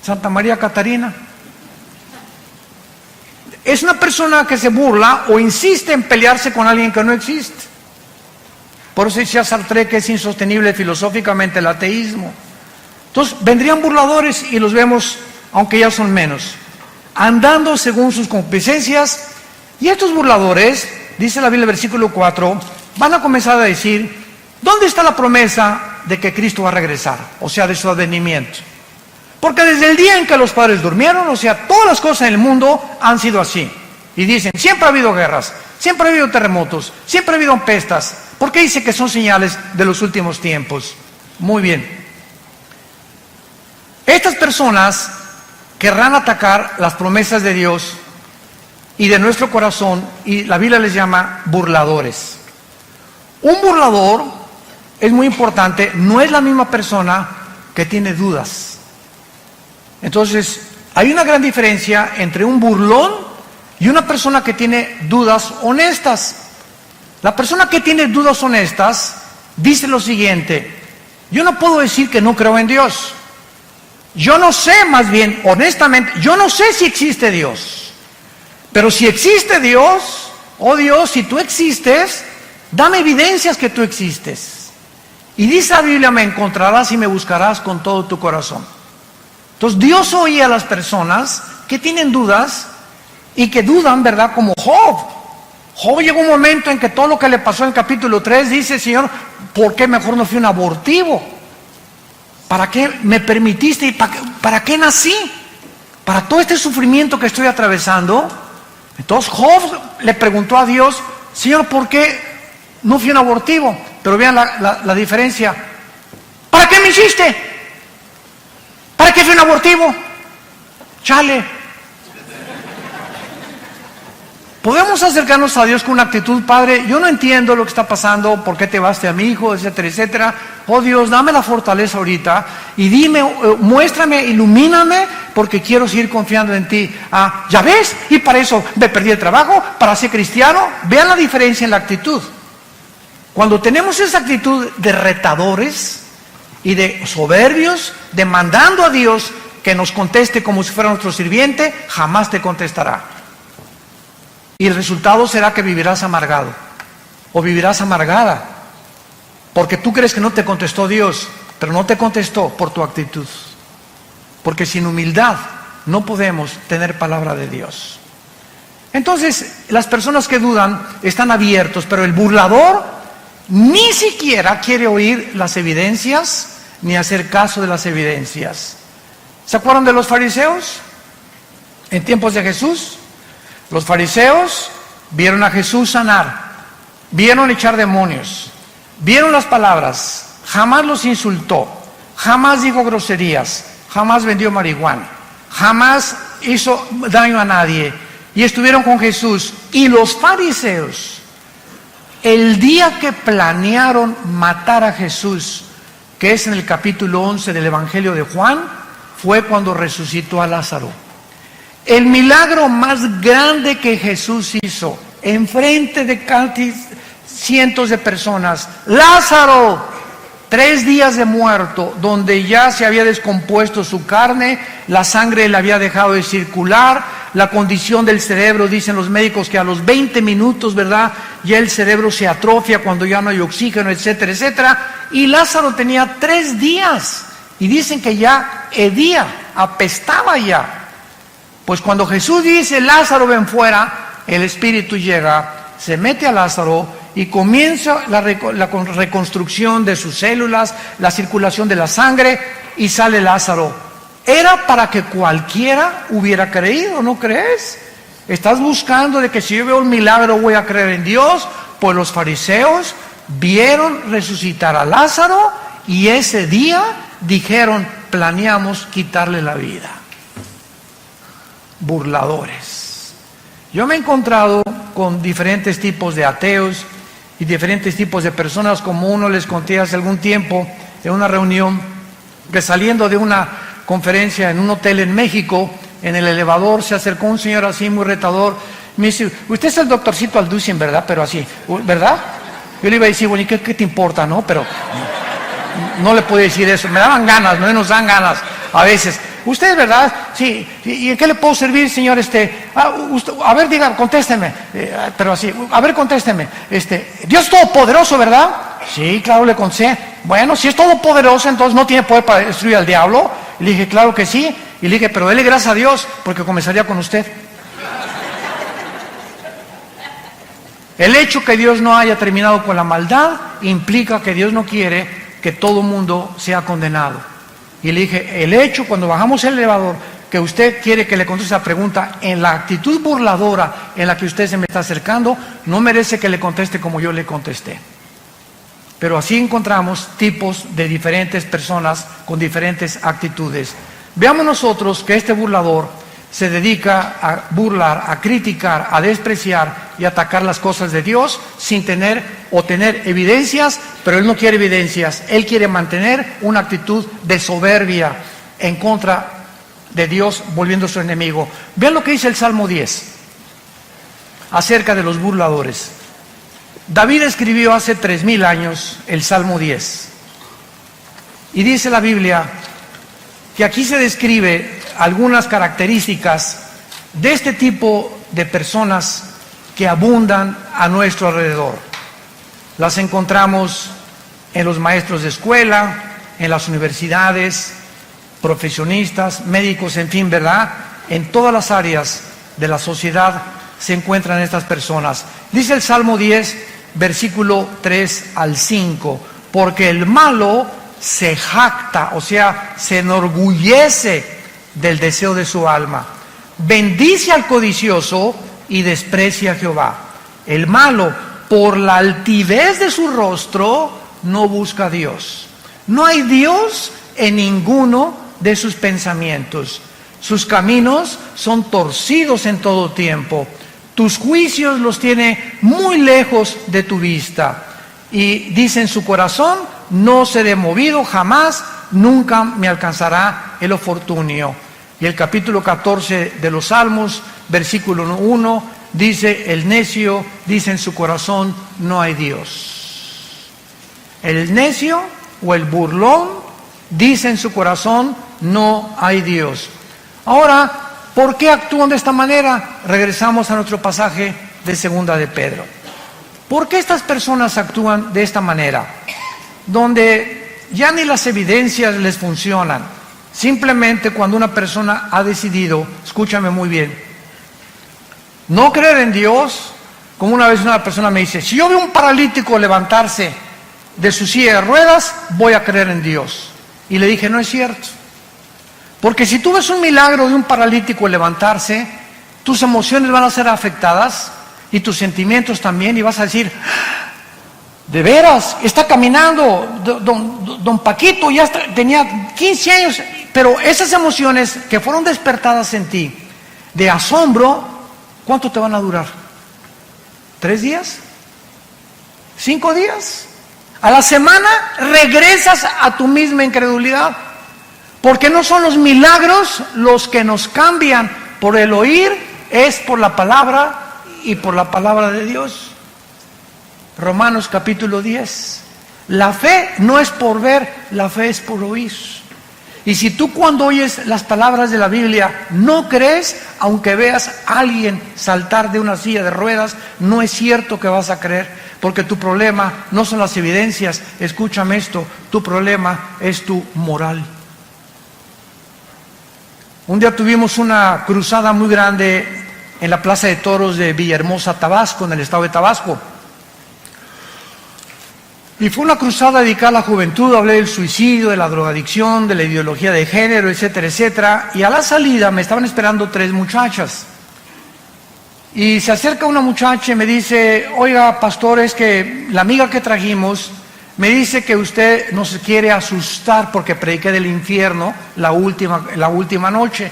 Santa María Catarina. Es una persona que se burla o insiste en pelearse con alguien que no existe. Por eso decía Sartre que es insostenible filosóficamente el ateísmo. Entonces vendrían burladores y los vemos, aunque ya son menos, andando según sus concupiscencias. Y estos burladores, dice la Biblia en el versículo 4, van a comenzar a decir: ¿dónde está la promesa de que Cristo va a regresar? O sea, de su advenimiento. Porque desde el día en que los padres durmieron, o sea, todas las cosas en el mundo han sido así. Y dicen: siempre ha habido guerras, siempre ha habido terremotos, siempre ha habido pestas. ¿Por qué dice que son señales de los últimos tiempos? Muy bien. Estas personas querrán atacar las promesas de Dios y de nuestro corazón, y la Biblia les llama burladores. Un burlador, es muy importante, no es la misma persona que tiene dudas. Entonces, hay una gran diferencia entre un burlón y una persona que tiene dudas honestas. La persona que tiene dudas honestas dice lo siguiente: yo no puedo decir que no creo en Dios. Yo no sé, más bien, honestamente, yo no sé si existe Dios. Pero si existe Dios, oh Dios, si tú existes, dame evidencias que tú existes. Y dice la Biblia: me encontrarás y me buscarás con todo tu corazón. Entonces Dios oye a las personas que tienen dudas y que dudan, ¿verdad? Como Job. Job llegó un momento en que todo lo que le pasó en el capítulo 3 dice: Señor, ¿por qué mejor no fui un abortivo? ¿Para qué me permitiste? ¿Y para qué nací? ¿Para todo este sufrimiento que estoy atravesando? Entonces Job le preguntó a Dios: Señor, ¿por qué no fui un abortivo? Pero vean la diferencia. ¿Para qué me hiciste? ¿Para qué fui un abortivo? Chale. Podemos acercarnos a Dios con una actitud: Padre, yo no entiendo lo que está pasando, por qué te vas a mi hijo, etcétera, etcétera. oh Dios, dame la fortaleza ahorita y dime, muéstrame, ilumíname, porque quiero seguir confiando en ti. ¿Ya ves? Y para eso me perdí el trabajo, para ser cristiano. Vean la diferencia en la actitud. Cuando tenemos esa actitud de retadores y de soberbios, demandando a Dios que nos conteste como si fuera nuestro sirviente, jamás te contestará. Y el resultado será que vivirás amargado o vivirás amargada, porque tú crees que no te contestó Dios, pero no te contestó por tu actitud. Porque sin humildad no podemos tener palabra de Dios. Entonces, las personas que dudan están abiertos, pero el burlador ni siquiera quiere oír las evidencias ni hacer caso de las evidencias. ¿Se acuerdan de los fariseos? En tiempos de Jesús, los fariseos vieron a Jesús sanar, vieron echar demonios, vieron las palabras, jamás los insultó, jamás dijo groserías, jamás vendió marihuana, jamás hizo daño a nadie, y estuvieron con Jesús. Y los fariseos, el día que planearon matar a Jesús, que es en el capítulo 11 del Evangelio de Juan, fue cuando resucitó a Lázaro. El milagro más grande que Jesús hizo, enfrente de cientos de personas, Lázaro, 3 días de muerto, donde ya se había descompuesto su carne, la sangre le había dejado de circular, la condición del cerebro, dicen los médicos que a los 20 minutos, ¿verdad?, ya el cerebro se atrofia cuando ya no hay oxígeno, etcétera, etcétera. Y Lázaro tenía 3 días, y dicen que ya hedía, apestaba ya. Pues cuando Jesús dice, Lázaro, ven fuera, el Espíritu llega, se mete a Lázaro y comienza la reconstrucción de sus células, la circulación de la sangre, y sale Lázaro. Era para que cualquiera hubiera creído, ¿no crees? Estás buscando de que si yo veo un milagro voy a creer en Dios. Pues los fariseos vieron resucitar a Lázaro y ese día dijeron, planeamos quitarle la vida. Burladores. Yo me he encontrado con diferentes tipos de ateos y diferentes tipos de personas, como uno les conté hace algún tiempo en una reunión, que saliendo de una conferencia en un hotel en México, en el elevador se acercó un señor así muy retador, me dice, usted es el doctorcito Alducin, ¿verdad? Pero así, ¿verdad? Yo le iba a decir, bueno, ¿y qué te importa, no? Pero no le pude decir eso, me daban ganas, no nos dan ganas a veces. ¿Usted, verdad? Sí. ¿Y en qué le puedo servir, señor? A ver, diga, contésteme. Pero así, a ver, contésteme. Dios es todopoderoso, ¿verdad? Sí, claro, le contesté. Bueno, si es todopoderoso, entonces no tiene poder para destruir al diablo. Y le dije, claro que sí. Y le dije, pero dele gracias a Dios, porque comenzaría con usted. El hecho que Dios no haya terminado con la maldad implica que Dios no quiere que todo mundo sea condenado. Y le dije, el hecho cuando bajamos el elevador, que usted quiere que le conteste esa pregunta en la actitud burladora en la que usted se me está acercando, no merece que le conteste como yo le contesté. Pero así encontramos tipos de diferentes personas con diferentes actitudes. Veamos nosotros que este burlador se dedica a burlar, a criticar, a despreciar y atacar las cosas de Dios sin tener o tener evidencias, pero él no quiere evidencias, él quiere mantener una actitud de soberbia en contra de Dios, volviendo su enemigo. Vean lo que dice el Salmo 10 acerca de los burladores. David escribió hace 3000 años el Salmo 10 y dice la Biblia que aquí se describe algunas características de este tipo de personas que abundan a nuestro alrededor. Las encontramos en los maestros de escuela, en las universidades, profesionistas, médicos, en fin, ¿verdad? En todas las áreas de la sociedad se encuentran estas personas. Dice el Salmo 10, versículo 3 al 5, porque el malo se jacta, o sea, se enorgullece del deseo de su alma. Bendice al codicioso y desprecia a Jehová. El malo, por la altivez de su rostro, no busca a Dios. No hay Dios en ninguno de sus pensamientos. Sus caminos son torcidos en todo tiempo. Tus juicios los tiene muy lejos de tu vista. Y dice en su corazón, no seré movido jamás, nunca me alcanzará el infortunio. Y el capítulo 14 de los Salmos, versículo 1, dice: el necio dice en su corazón, no hay Dios. El necio o el burlón dice en su corazón, no hay Dios. Ahora, ¿por qué actúan de esta manera? Regresamos a nuestro pasaje de Segunda de Pedro. ¿Por qué estas personas actúan de esta manera? Donde ya ni las evidencias les funcionan. Simplemente cuando una persona ha decidido, escúchame muy bien, no creer en Dios, como una vez una persona me dice, si yo veo un paralítico levantarse de su silla de ruedas, voy a creer en Dios. Y le dije, no es cierto. Porque si tú ves un milagro de un paralítico levantarse, tus emociones van a ser afectadas y tus sentimientos también, y vas a decir, de veras, está caminando, don Paquito ya tenía 15 años, pero esas emociones que fueron despertadas en ti, de asombro, ¿cuánto te van a durar? ¿3 días? ¿5 días? A la semana regresas a tu misma incredulidad, porque no son los milagros los que nos cambian por el oír, es por la palabra y por la palabra de Dios. Romanos capítulo 10. La fe no es por ver, la fe es por oír. Y si tú cuando oyes las palabras de la Biblia no crees, aunque veas a alguien saltar de una silla de ruedas, no es cierto que vas a creer, porque tu problema no son las evidencias, escúchame esto, tu problema es tu moral. Un día tuvimos una cruzada muy grande en la Plaza de Toros de Villahermosa, Tabasco, en el estado de Tabasco. Y fue una cruzada dedicada a la juventud, hablé del suicidio, de la drogadicción, de la ideología de género, etcétera, etcétera. Y a la salida me estaban esperando 3 muchachas. Y se acerca una muchacha y me dice, oiga, pastor, es que la amiga que trajimos me dice que usted nos quiere asustar porque prediqué del infierno la última noche.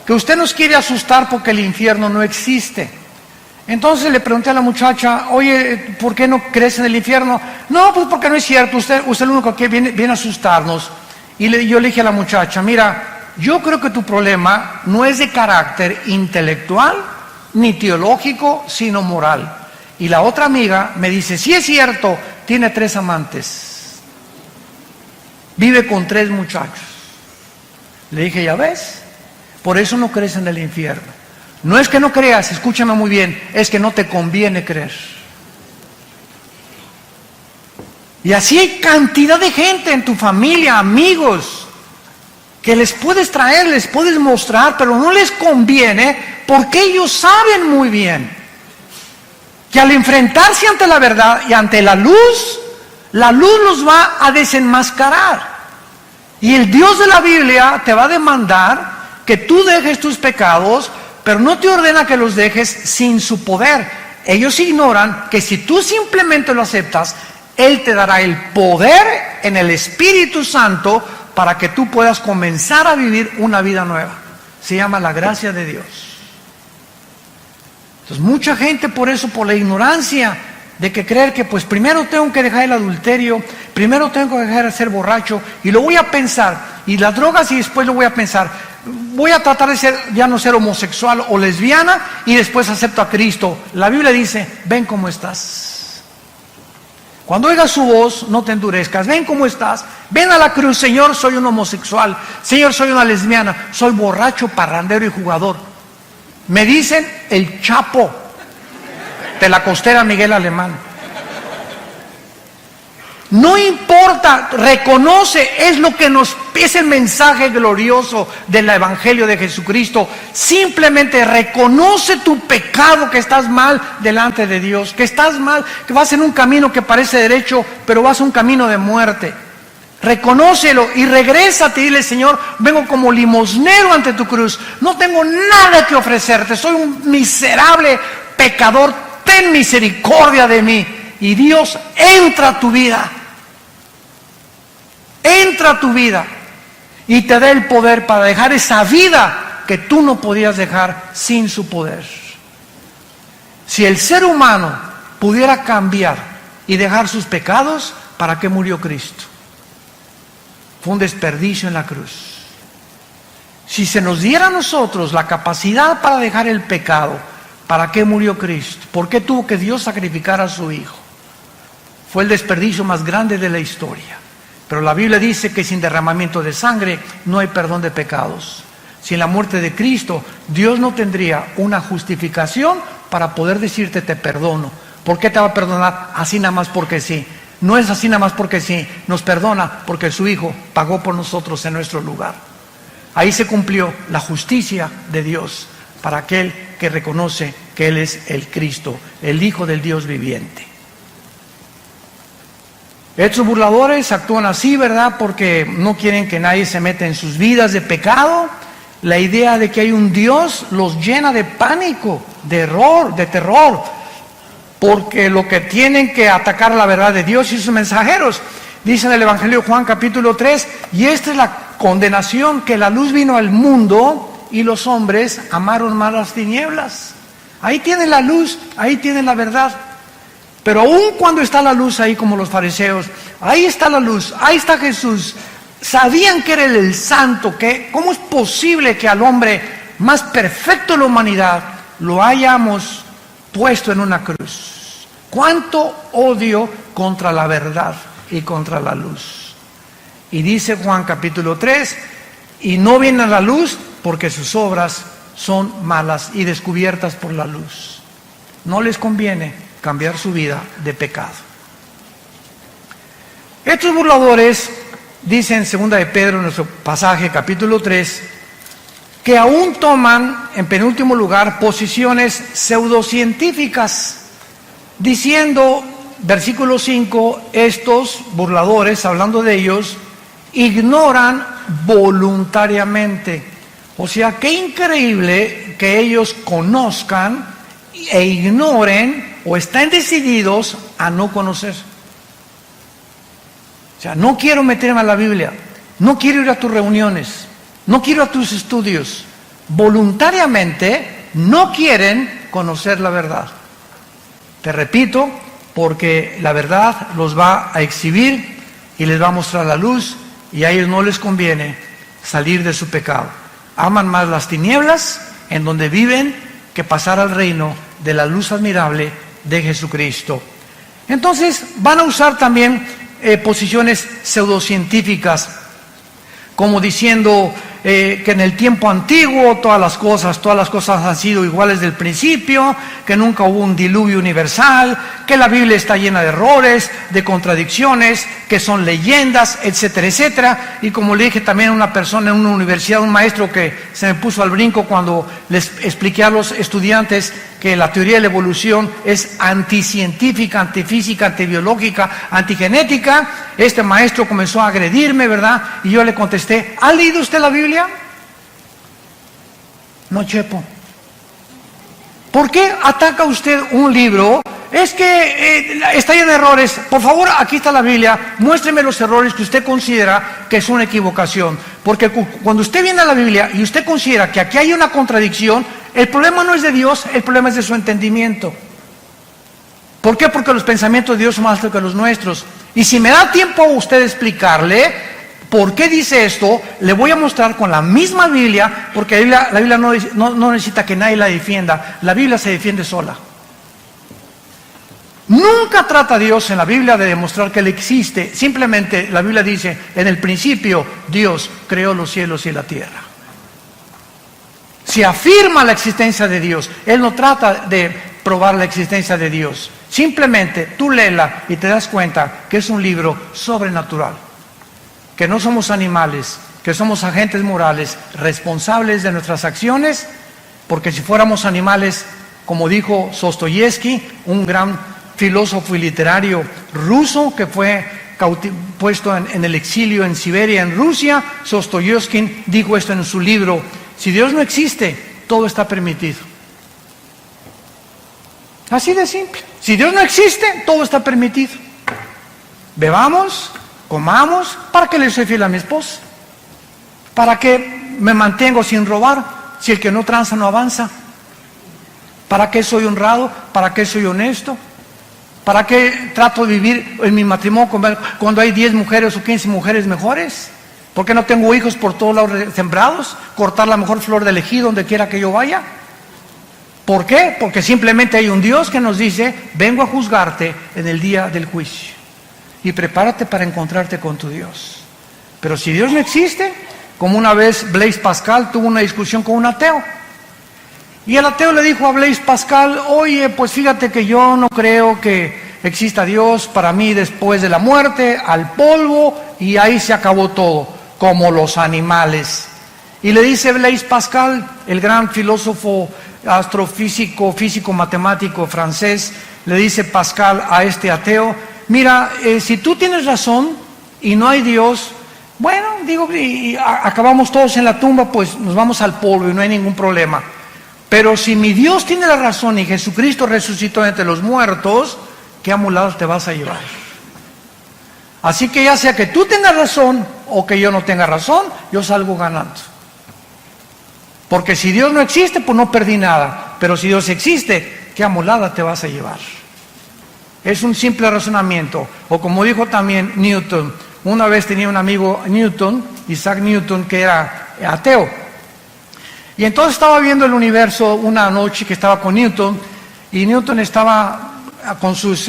Que usted nos quiere asustar porque el infierno no existe. Entonces le pregunté a la muchacha, oye, ¿por qué no crees en el infierno? No, pues porque no es cierto, usted es el único que viene a asustarnos. Y yo le dije a la muchacha, mira, yo creo que tu problema no es de carácter intelectual ni teológico, sino moral. Y la otra amiga me dice, sí es cierto, tiene 3 amantes, vive con 3 muchachos. Le dije, ya ves, por eso no crees en el infierno. No es que no creas, escúchame muy bien, es que no te conviene creer. Y así hay cantidad de gente en tu familia, amigos, que les puedes traer, les puedes mostrar, pero no les conviene porque ellos saben muy bien que al enfrentarse ante la verdad y ante la luz los va a desenmascarar. Y el Dios de la Biblia te va a demandar que tú dejes tus pecados, pero no te ordena que los dejes sin su poder. Ellos ignoran que si tú simplemente lo aceptas, Él te dará el poder en el Espíritu Santo para que tú puedas comenzar a vivir una vida nueva. Se llama la gracia de Dios. Entonces mucha gente por eso, por la ignorancia de que creer que pues primero tengo que dejar el adulterio, primero tengo que dejar de ser borracho y lo voy a pensar, y las drogas y después lo voy a pensar. Voy a tratar de ya no ser homosexual o lesbiana y después acepto a Cristo. La Biblia dice, ven cómo estás. Cuando oigas su voz, no te endurezcas. Ven cómo estás. Ven a la cruz, Señor, soy un homosexual. Señor, soy una lesbiana. Soy borracho, parrandero y jugador. Me dicen el Chapo de la costera Miguel Alemán. No importa, reconoce, es el mensaje glorioso del Evangelio de Jesucristo. Simplemente reconoce tu pecado, que estás mal delante de Dios, que estás mal, que vas en un camino que parece derecho, pero vas a un camino de muerte. Reconócelo y regrésate y dile, Señor, vengo como limosnero ante tu cruz. No tengo nada que ofrecerte, soy un miserable pecador, ten misericordia de mí. Y Dios entra a tu vida. Entra a tu vida y te da el poder para dejar esa vida que tú no podías dejar sin su poder. Si el ser humano pudiera cambiar y dejar sus pecados, ¿para qué murió Cristo? Fue un desperdicio en la cruz. Si se nos diera a nosotros la capacidad para dejar el pecado, ¿para qué murió Cristo? ¿Por qué tuvo que Dios sacrificar a su Hijo? Fue el desperdicio más grande de la historia. Pero la Biblia dice que sin derramamiento de sangre no hay perdón de pecados. Sin la muerte de Cristo, Dios no tendría una justificación para poder decirte te perdono. ¿Por qué te va a perdonar? Así nada más porque sí. No es así nada más porque sí. Nos perdona porque su Hijo pagó por nosotros en nuestro lugar. Ahí se cumplió la justicia de Dios para aquel que reconoce que Él es el Cristo, el Hijo del Dios viviente. Estos burladores actúan así, ¿verdad? Porque no quieren que nadie se meta en sus vidas de pecado. La idea de que hay un Dios los llena de pánico, de error, de terror, porque lo que tienen que atacar la verdad de Dios y sus mensajeros. Dice en el Evangelio de Juan capítulo 3, y esta es la condenación, que la luz vino al mundo y los hombres amaron más las tinieblas. Ahí tienen la luz, ahí tienen la verdad. Pero aún cuando está la luz ahí, como los fariseos, ahí está la luz, ahí está Jesús. Sabían que era el santo, que ¿cómo es posible que al hombre más perfecto de la humanidad lo hayamos puesto en una cruz? ¿Cuánto odio contra la verdad y contra la luz? Y dice Juan capítulo 3, y no vienen a la luz porque sus obras son malas y descubiertas por la luz. No les conviene cambiar su vida de pecado. Estos burladores dicen en 2 de Pedro, en nuestro pasaje, capítulo 3, que aún toman, en penúltimo lugar, posiciones pseudocientíficas, diciendo, versículo 5, estos burladores, hablando de ellos, ignoran voluntariamente. O sea, qué increíble que ellos conozcan e ignoren o estén decididos a no conocer. O sea, no quiero meterme a la Biblia, no quiero ir a tus reuniones, no quiero ir a tus estudios. Voluntariamente no quieren conocer la verdad. Te repito, porque la verdad los va a exhibir y les va a mostrar la luz, y a ellos no les conviene salir de su pecado. Aman más las tinieblas en donde viven que pasar al reino de la luz admirable de Jesucristo. Entonces van a usar también posiciones pseudocientíficas, como diciendo que en el tiempo antiguo todas las cosas han sido iguales del principio, que nunca hubo un diluvio universal, que la Biblia está llena de errores, de contradicciones, que son leyendas, etcétera, etcétera. Y como le dije también a una persona en una universidad, un maestro que se me puso al brinco cuando les expliqué a los estudiantes que la teoría de la evolución es anticientífica, antifísica, antibiológica, antigenética. Este maestro comenzó a agredirme, ¿verdad? Y yo le contesté, ¿ha leído usted la Biblia? No, Chepo. ¿Por qué ataca usted un libro? Es que está lleno de errores. Por favor, aquí está la Biblia, muéstreme los errores que usted considera que es una equivocación. Porque cuando usted viene a la Biblia y usted considera que aquí hay una contradicción, el problema no es de Dios, el problema es de su entendimiento. ¿Por qué? Porque los pensamientos de Dios son más altos que los nuestros. Y si me da tiempo a usted explicarle por qué dice esto, le voy a mostrar con la misma Biblia, porque la Biblia no necesita que nadie la defienda, la Biblia se defiende sola. Nunca trata Dios en la Biblia de demostrar que Él existe, simplemente la Biblia dice, en el principio Dios creó los cielos y la tierra. Se afirma la existencia de Dios, Él no trata de probar la existencia de Dios, simplemente tú léela y te das cuenta que es un libro sobrenatural, que no somos animales, que somos agentes morales, responsables de nuestras acciones, porque si fuéramos animales, como dijo Dostoyevsky, un gran filósofo y literario ruso que fue puesto en el exilio en Siberia, en Rusia, Dostoyevsky dijo esto en su libro, si Dios no existe, todo está permitido. Así de simple. Si Dios no existe, todo está permitido. Bebamos, comamos, ¿para qué le soy fiel a mi esposa? ¿Para qué me mantengo sin robar? Si el que no tranza no avanza. ¿Para qué soy honrado? ¿Para qué soy honesto? ¿Para qué trato de vivir en mi matrimonio cuando hay 10 mujeres o 15 mujeres mejores? ¿Por qué no tengo hijos por todos lados sembrados? ¿Cortar la mejor flor del ejido donde quiera que yo vaya? ¿Por qué? Porque simplemente hay un Dios que nos dice, vengo a juzgarte en el día del juicio. Y prepárate para encontrarte con tu Dios. Pero si Dios no existe, como una vez Blaise Pascal tuvo una discusión con un ateo. Y el ateo le dijo a Blaise Pascal, oye, pues fíjate que yo no creo que exista Dios, para mí después de la muerte, al polvo, y ahí se acabó todo, como los animales. Y le dice Blaise Pascal, el gran filósofo, astrofísico, físico, matemático francés, le dice Pascal a este ateo, mira, si tú tienes razón y no hay Dios, bueno, digo, y acabamos todos en la tumba, pues nos vamos al polvo y no hay ningún problema. Pero si mi Dios tiene la razón y Jesucristo resucitó entre los muertos, ¿qué amulados te vas a llevar? Así que ya sea que tú tengas razón o que yo no tenga razón, yo salgo ganando. Porque si Dios no existe, pues no perdí nada. Pero si Dios existe, ¿qué amulada te vas a llevar? Es un simple razonamiento. O como dijo también Newton, una vez tenía un amigo Newton, Isaac Newton, que era ateo. Y entonces estaba viendo el universo una noche que estaba con Newton, y Newton estaba con sus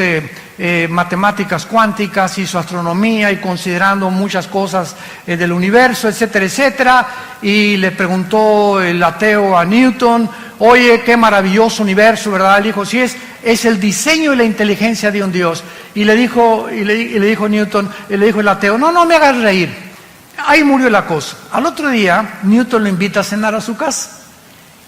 matemáticas cuánticas y su astronomía y considerando muchas cosas del universo, etcétera, etcétera, y le preguntó el ateo a Newton, oye, qué maravilloso universo, ¿verdad? Le dijo, sí, es el diseño y la inteligencia de un Dios. Y le dijo Newton, le dijo el ateo, no me hagas reír. Ahí murió la cosa. Al otro día, Newton lo invita a cenar a su casa.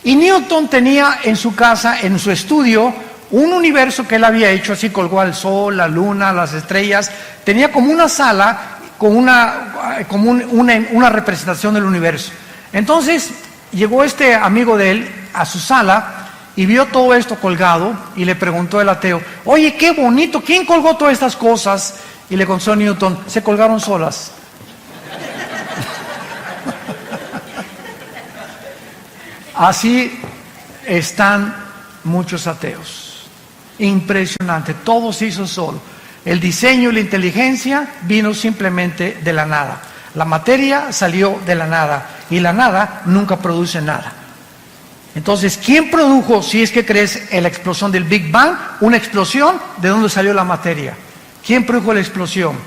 Y Newton tenía en su casa, en su estudio, un universo que él había hecho, así colgó al sol, la luna, las estrellas. Tenía como una sala con una representación del universo. Entonces, llegó este amigo de él a su sala y vio todo esto colgado y le preguntó el ateo, oye, qué bonito, ¿quién colgó todas estas cosas? Y le contestó Newton, se colgaron solas. Así están muchos ateos. Impresionante, todo se hizo solo. El diseño y la inteligencia vino simplemente de la nada. La materia salió de la nada y la nada nunca produce nada. Entonces, ¿quién produjo, si es que crees en la explosión del Big Bang, una explosión? ¿De dónde salió la materia? ¿Quién produjo la explosión?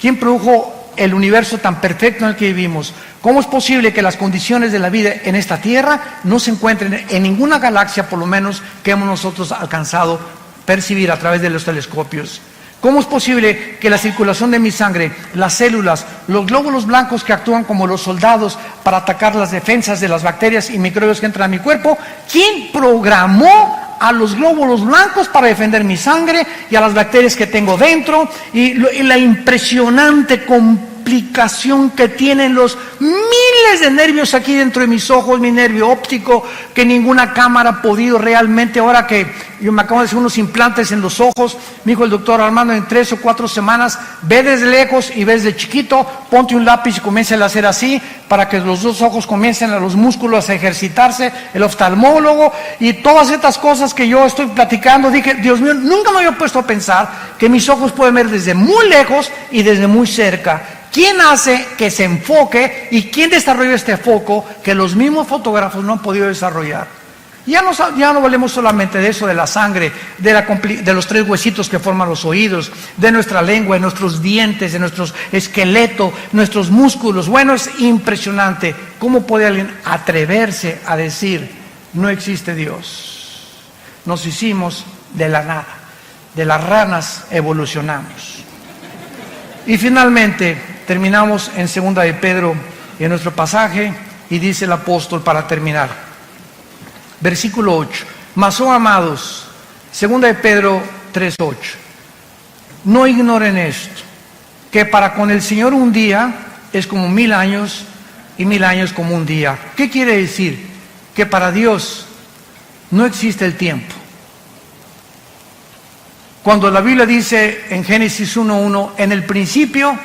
¿Quién produjo el universo tan perfecto en el que vivimos? ¿Cómo es posible que las condiciones de la vida en esta tierra no se encuentren en ninguna galaxia, por lo menos que hemos nosotros alcanzado percibir a través de los telescopios? ¿Cómo es posible que la circulación de mi sangre, las células, los glóbulos blancos que actúan como los soldados para atacar las defensas de las bacterias y microbios que entran a mi cuerpo, quién programó a los glóbulos blancos para defender mi sangre y a las bacterias que tengo dentro? Y la impresionante complicación que tienen los miles de nervios aquí dentro de mis ojos, mi nervio óptico, que ninguna cámara ha podido realmente. Ahora que yo me acabo de hacer unos implantes en los ojos, me dijo el doctor Armando, en 3 o 4 semanas, ve desde lejos y ves de chiquito, ponte un lápiz y comienza a hacer así, para que los dos ojos comiencen a los músculos a ejercitarse, el oftalmólogo y todas estas cosas que yo estoy platicando. Dije, Dios mío, nunca me había puesto a pensar que mis ojos pueden ver desde muy lejos y desde muy cerca. ¿Quién hace que se enfoque y quién desarrolla este foco que los mismos fotógrafos no han podido desarrollar? Ya no hablemos solamente de eso, de la sangre, de los 3 huesitos que forman los oídos, de nuestra lengua, de nuestros dientes, de nuestro esqueleto, nuestros músculos. Bueno, es impresionante cómo puede alguien atreverse a decir, no existe Dios. Nos hicimos de la nada, de las ranas evolucionamos. Y finalmente, terminamos en 2 de Pedro, en nuestro pasaje, y dice el apóstol para terminar. Versículo 8. Mas, oh amados, 2 de Pedro 3:8. No ignoren esto, que para con el Señor un día es como 1000 años y 1000 años como un día. ¿Qué quiere decir? Que para Dios no existe el tiempo. Cuando la Biblia dice en Génesis 1:1, en el principio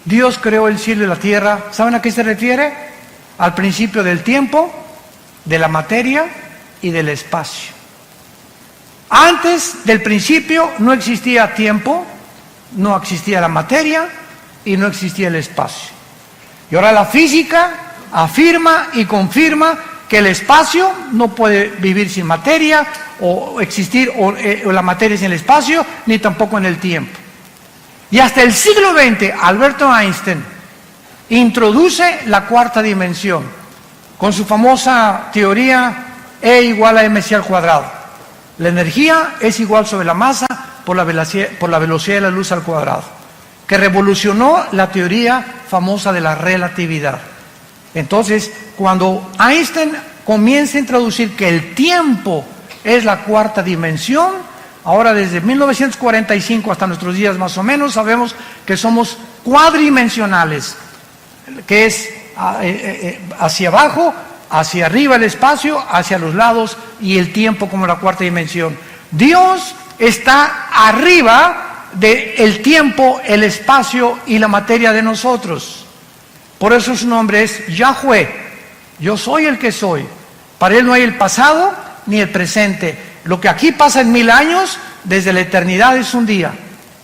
Dios creó el cielo y la tierra, ¿saben a qué se refiere? Al principio del tiempo, de la materia y del espacio. Antes del principio no existía tiempo, no existía la materia y no existía el espacio. Y ahora la física afirma y confirma que el espacio no puede vivir sin materia o existir o la materia sin el espacio, ni tampoco en el tiempo. Y hasta el siglo XX, Alberto Einstein introduce la cuarta dimensión con su famosa teoría E igual a mc al cuadrado. La energía es igual sobre la masa por la velocidad de la luz al cuadrado, que revolucionó la teoría famosa de la relatividad. Entonces, cuando Einstein comienza a introducir que el tiempo es la cuarta dimensión, ahora desde 1945 hasta nuestros días más o menos, sabemos que somos cuadridimensionales, que es hacia abajo, hacia arriba el espacio, hacia los lados y el tiempo como la cuarta dimensión. Dios está arriba del tiempo, el espacio y la materia de nosotros. Por eso su nombre es Yahweh. Yo soy el que soy. Para Él no hay el pasado ni el presente. Lo que aquí pasa en 1000 años, desde la eternidad es un día.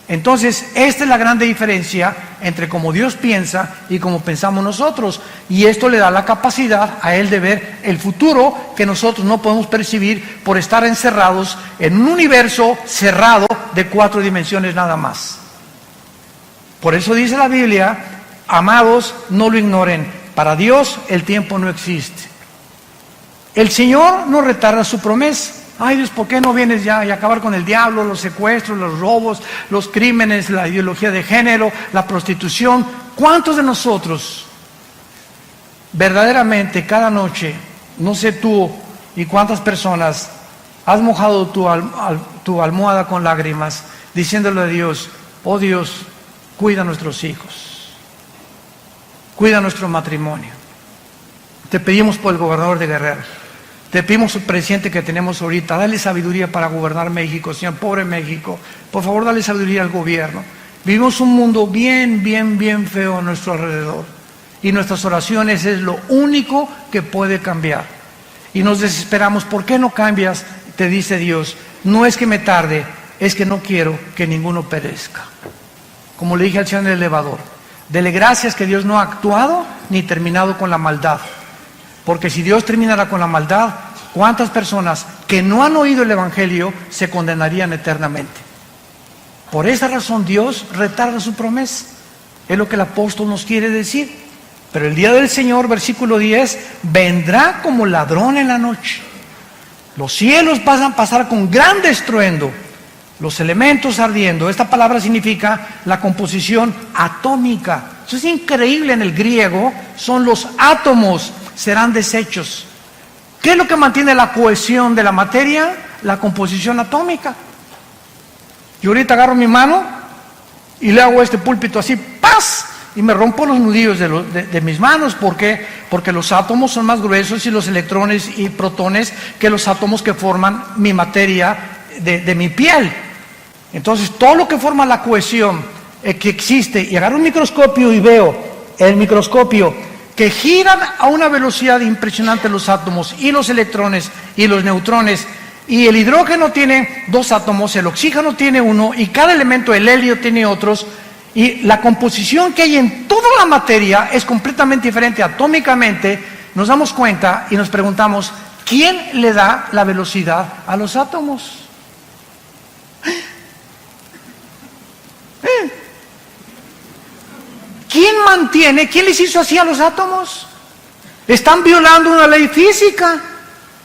Entonces, esta es la grande diferencia entre cómo Dios piensa y cómo pensamos nosotros. Y esto le da la capacidad a Él de ver el futuro que nosotros no podemos percibir por estar encerrados en un universo cerrado de 4 dimensiones nada más. Por eso dice la Biblia, amados, no lo ignoren. Para Dios el tiempo no existe. El Señor no retarda su promesa. Ay Dios, ¿por qué no vienes ya y acabar con el diablo, los secuestros, los robos, los crímenes, la ideología de género, la prostitución? ¿Cuántos de nosotros verdaderamente cada noche, no sé tú y cuántas personas, has mojado tu almohada con lágrimas diciéndole a Dios, oh Dios, cuida a nuestros hijos, cuida nuestro matrimonio? Te pedimos por el gobernador de Guerrero. Te pedimos al presidente que tenemos ahorita, dale sabiduría para gobernar México, Señor, pobre México. Por favor, dale sabiduría al gobierno. Vivimos un mundo bien feo a nuestro alrededor. Y nuestras oraciones es lo único que puede cambiar. Y nos desesperamos, ¿por qué no cambias? Te dice Dios, no es que me tarde, es que no quiero que ninguno perezca. Como le dije al Señor en el elevador, dele gracias que Dios no ha actuado ni terminado con la maldad. Porque si Dios terminara con la maldad, ¿cuántas personas que no han oído el Evangelio se condenarían eternamente? Por esa razón Dios retarda su promesa. Es lo que el apóstol nos quiere decir. Pero el día del Señor, versículo 10, vendrá como ladrón en la noche. Los cielos van a pasar con gran estruendo, los elementos ardiendo. Esta palabra significa la composición atómica. Eso es increíble en el griego, son los átomos. Serán desechos. ¿Qué es lo que mantiene la cohesión de la materia? La composición atómica. Yo ahorita agarro mi mano y le hago este púlpito así, ¡paz! Y me rompo los nudillos de mis manos. ¿Por qué? Porque los átomos son más gruesos y los electrones y protones que los átomos que forman mi materia de mi piel. Entonces, todo lo que forma la cohesión que existe, y agarro un microscopio y veo el microscopio que giran a una velocidad impresionante los átomos y los electrones y los neutrones, y el hidrógeno tiene 2 átomos, el oxígeno tiene 1 y cada elemento, el helio, tiene otros, y la composición que hay en toda la materia es completamente diferente atómicamente. Nos damos cuenta y nos preguntamos, ¿quién le da la velocidad a los átomos? ¿Quién les hizo así a los átomos? Están violando una ley física,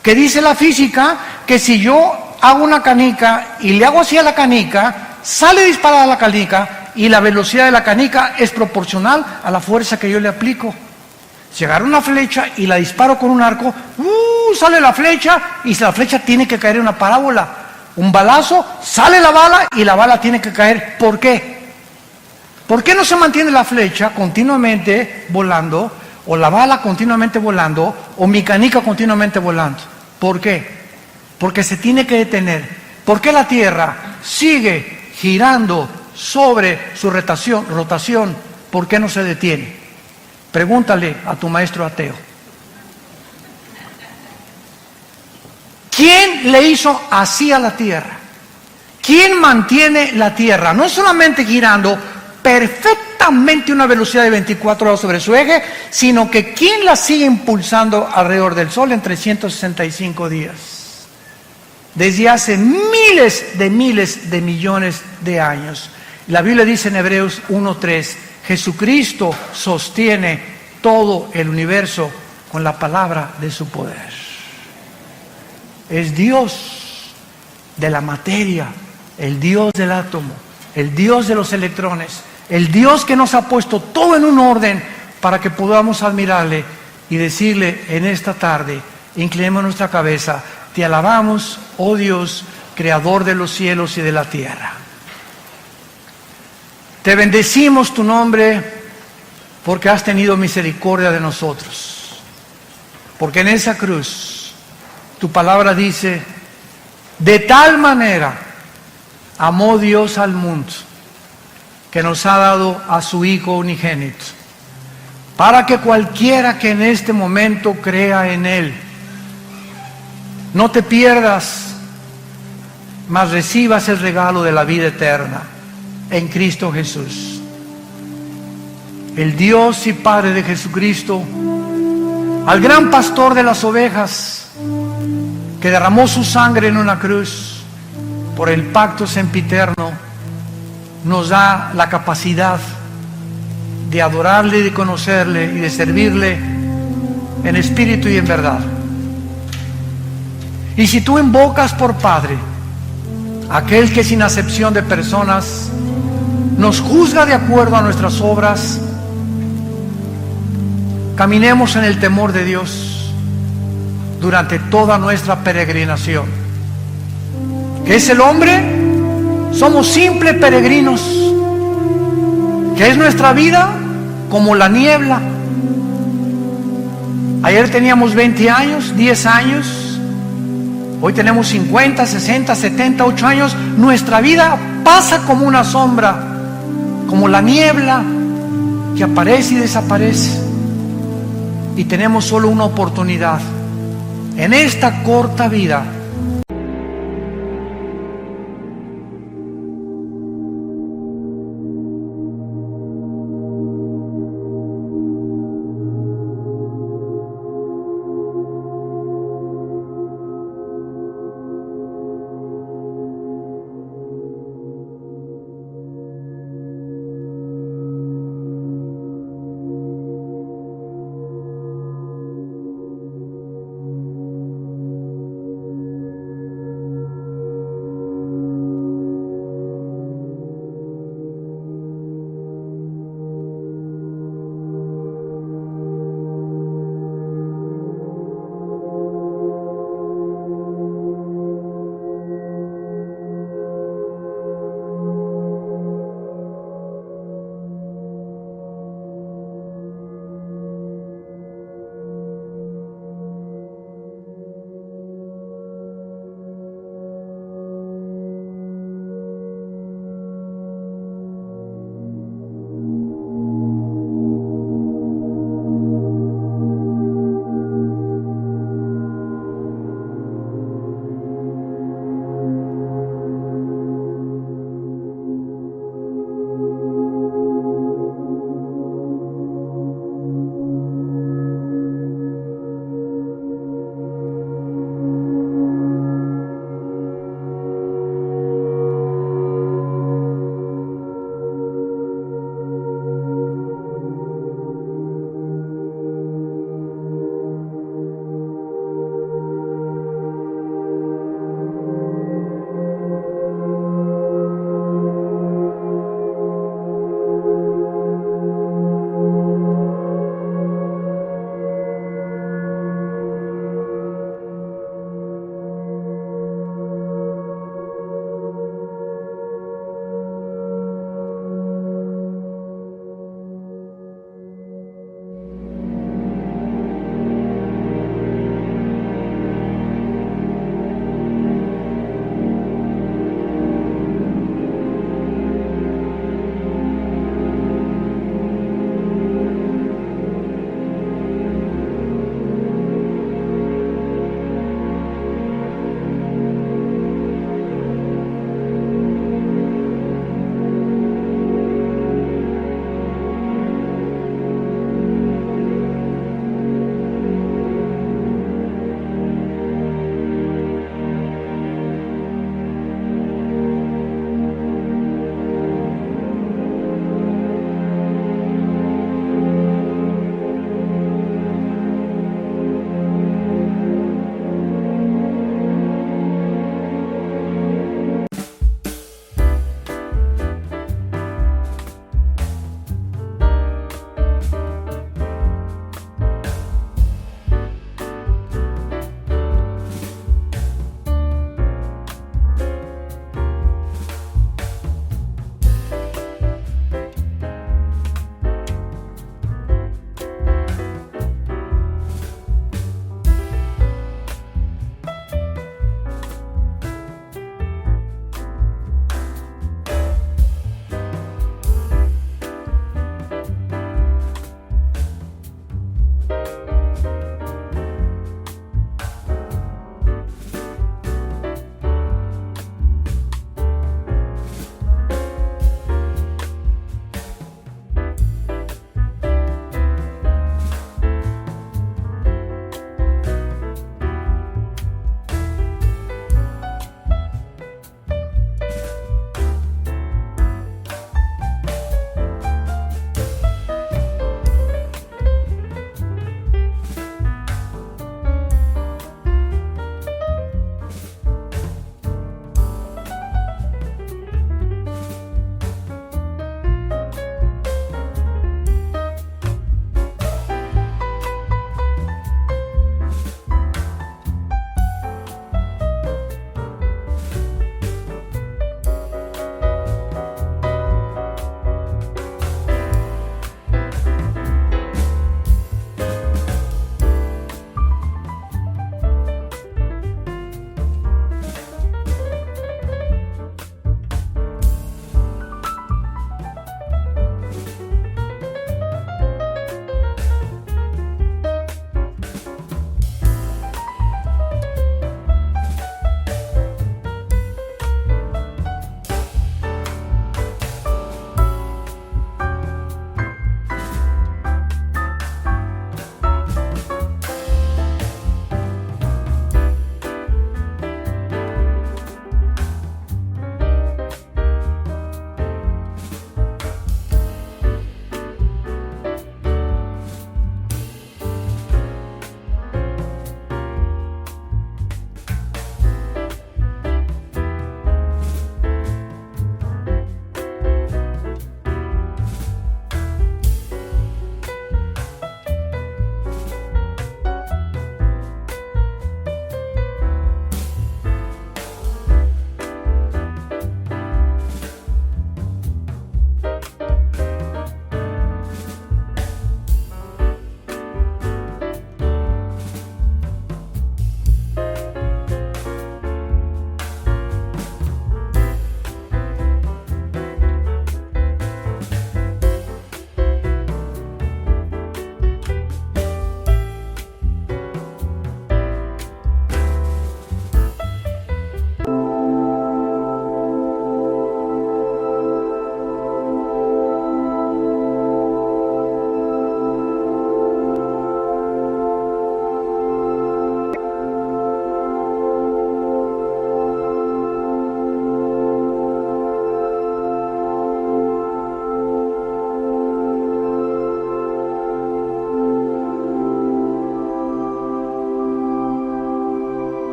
que dice la física que si yo hago una canica y le hago así a la canica, sale disparada la canica y la velocidad de la canica es proporcional a la fuerza que yo le aplico. Si agarro una flecha y la disparo con un arco, sale la flecha y la flecha tiene que caer en una parábola. Un balazo, sale la bala y la bala tiene que caer. ¿Por qué? ¿Por qué no se mantiene la flecha continuamente volando, o la bala continuamente volando, o mi canica continuamente volando? ¿Por qué? Porque se tiene que detener. ¿Por qué la Tierra sigue girando sobre su rotación? ¿Por qué no se detiene? Pregúntale a tu maestro ateo. ¿Quién le hizo así a la tierra? ¿Quién mantiene la tierra? No solamente girando perfectamente a una velocidad de 24 horas sobre su eje, sino que ¿quién la sigue impulsando alrededor del Sol en 365 días? Desde hace miles de millones de años. La Biblia dice en Hebreos 1:3, Jesucristo sostiene todo el universo con la palabra de su poder. Es Dios de la materia, el Dios del átomo, el Dios de los electrones, el Dios que nos ha puesto todo en un orden para que podamos admirarle y decirle en esta tarde, inclinemos nuestra cabeza, te alabamos, oh Dios, creador de los cielos y de la tierra. Te bendecimos tu nombre porque has tenido misericordia de nosotros. Porque en esa cruz, tu palabra dice, de tal manera amó Dios al mundo, que nos ha dado a su Hijo unigénito, para que cualquiera que en este momento crea en Él, no te pierdas, mas recibas el regalo de la vida eterna en Cristo Jesús. El Dios y Padre de Jesucristo, al gran pastor de las ovejas, que derramó su sangre en una cruz por el pacto sempiterno, nos da la capacidad de adorarle, de conocerle y de servirle en espíritu y en verdad. Y si tú invocas por Padre aquel que sin acepción de personas nos juzga de acuerdo a nuestras obras, caminemos en el temor de Dios durante toda nuestra peregrinación. ¿Qué es el hombre? Somos simples peregrinos. ¿Qué es nuestra vida? Como la niebla. Ayer teníamos 20 años, 10 años. Hoy tenemos 50, 60, 70, 8 años. Nuestra vida pasa como una sombra, como la niebla que aparece y desaparece. Y tenemos solo una oportunidad en esta corta vida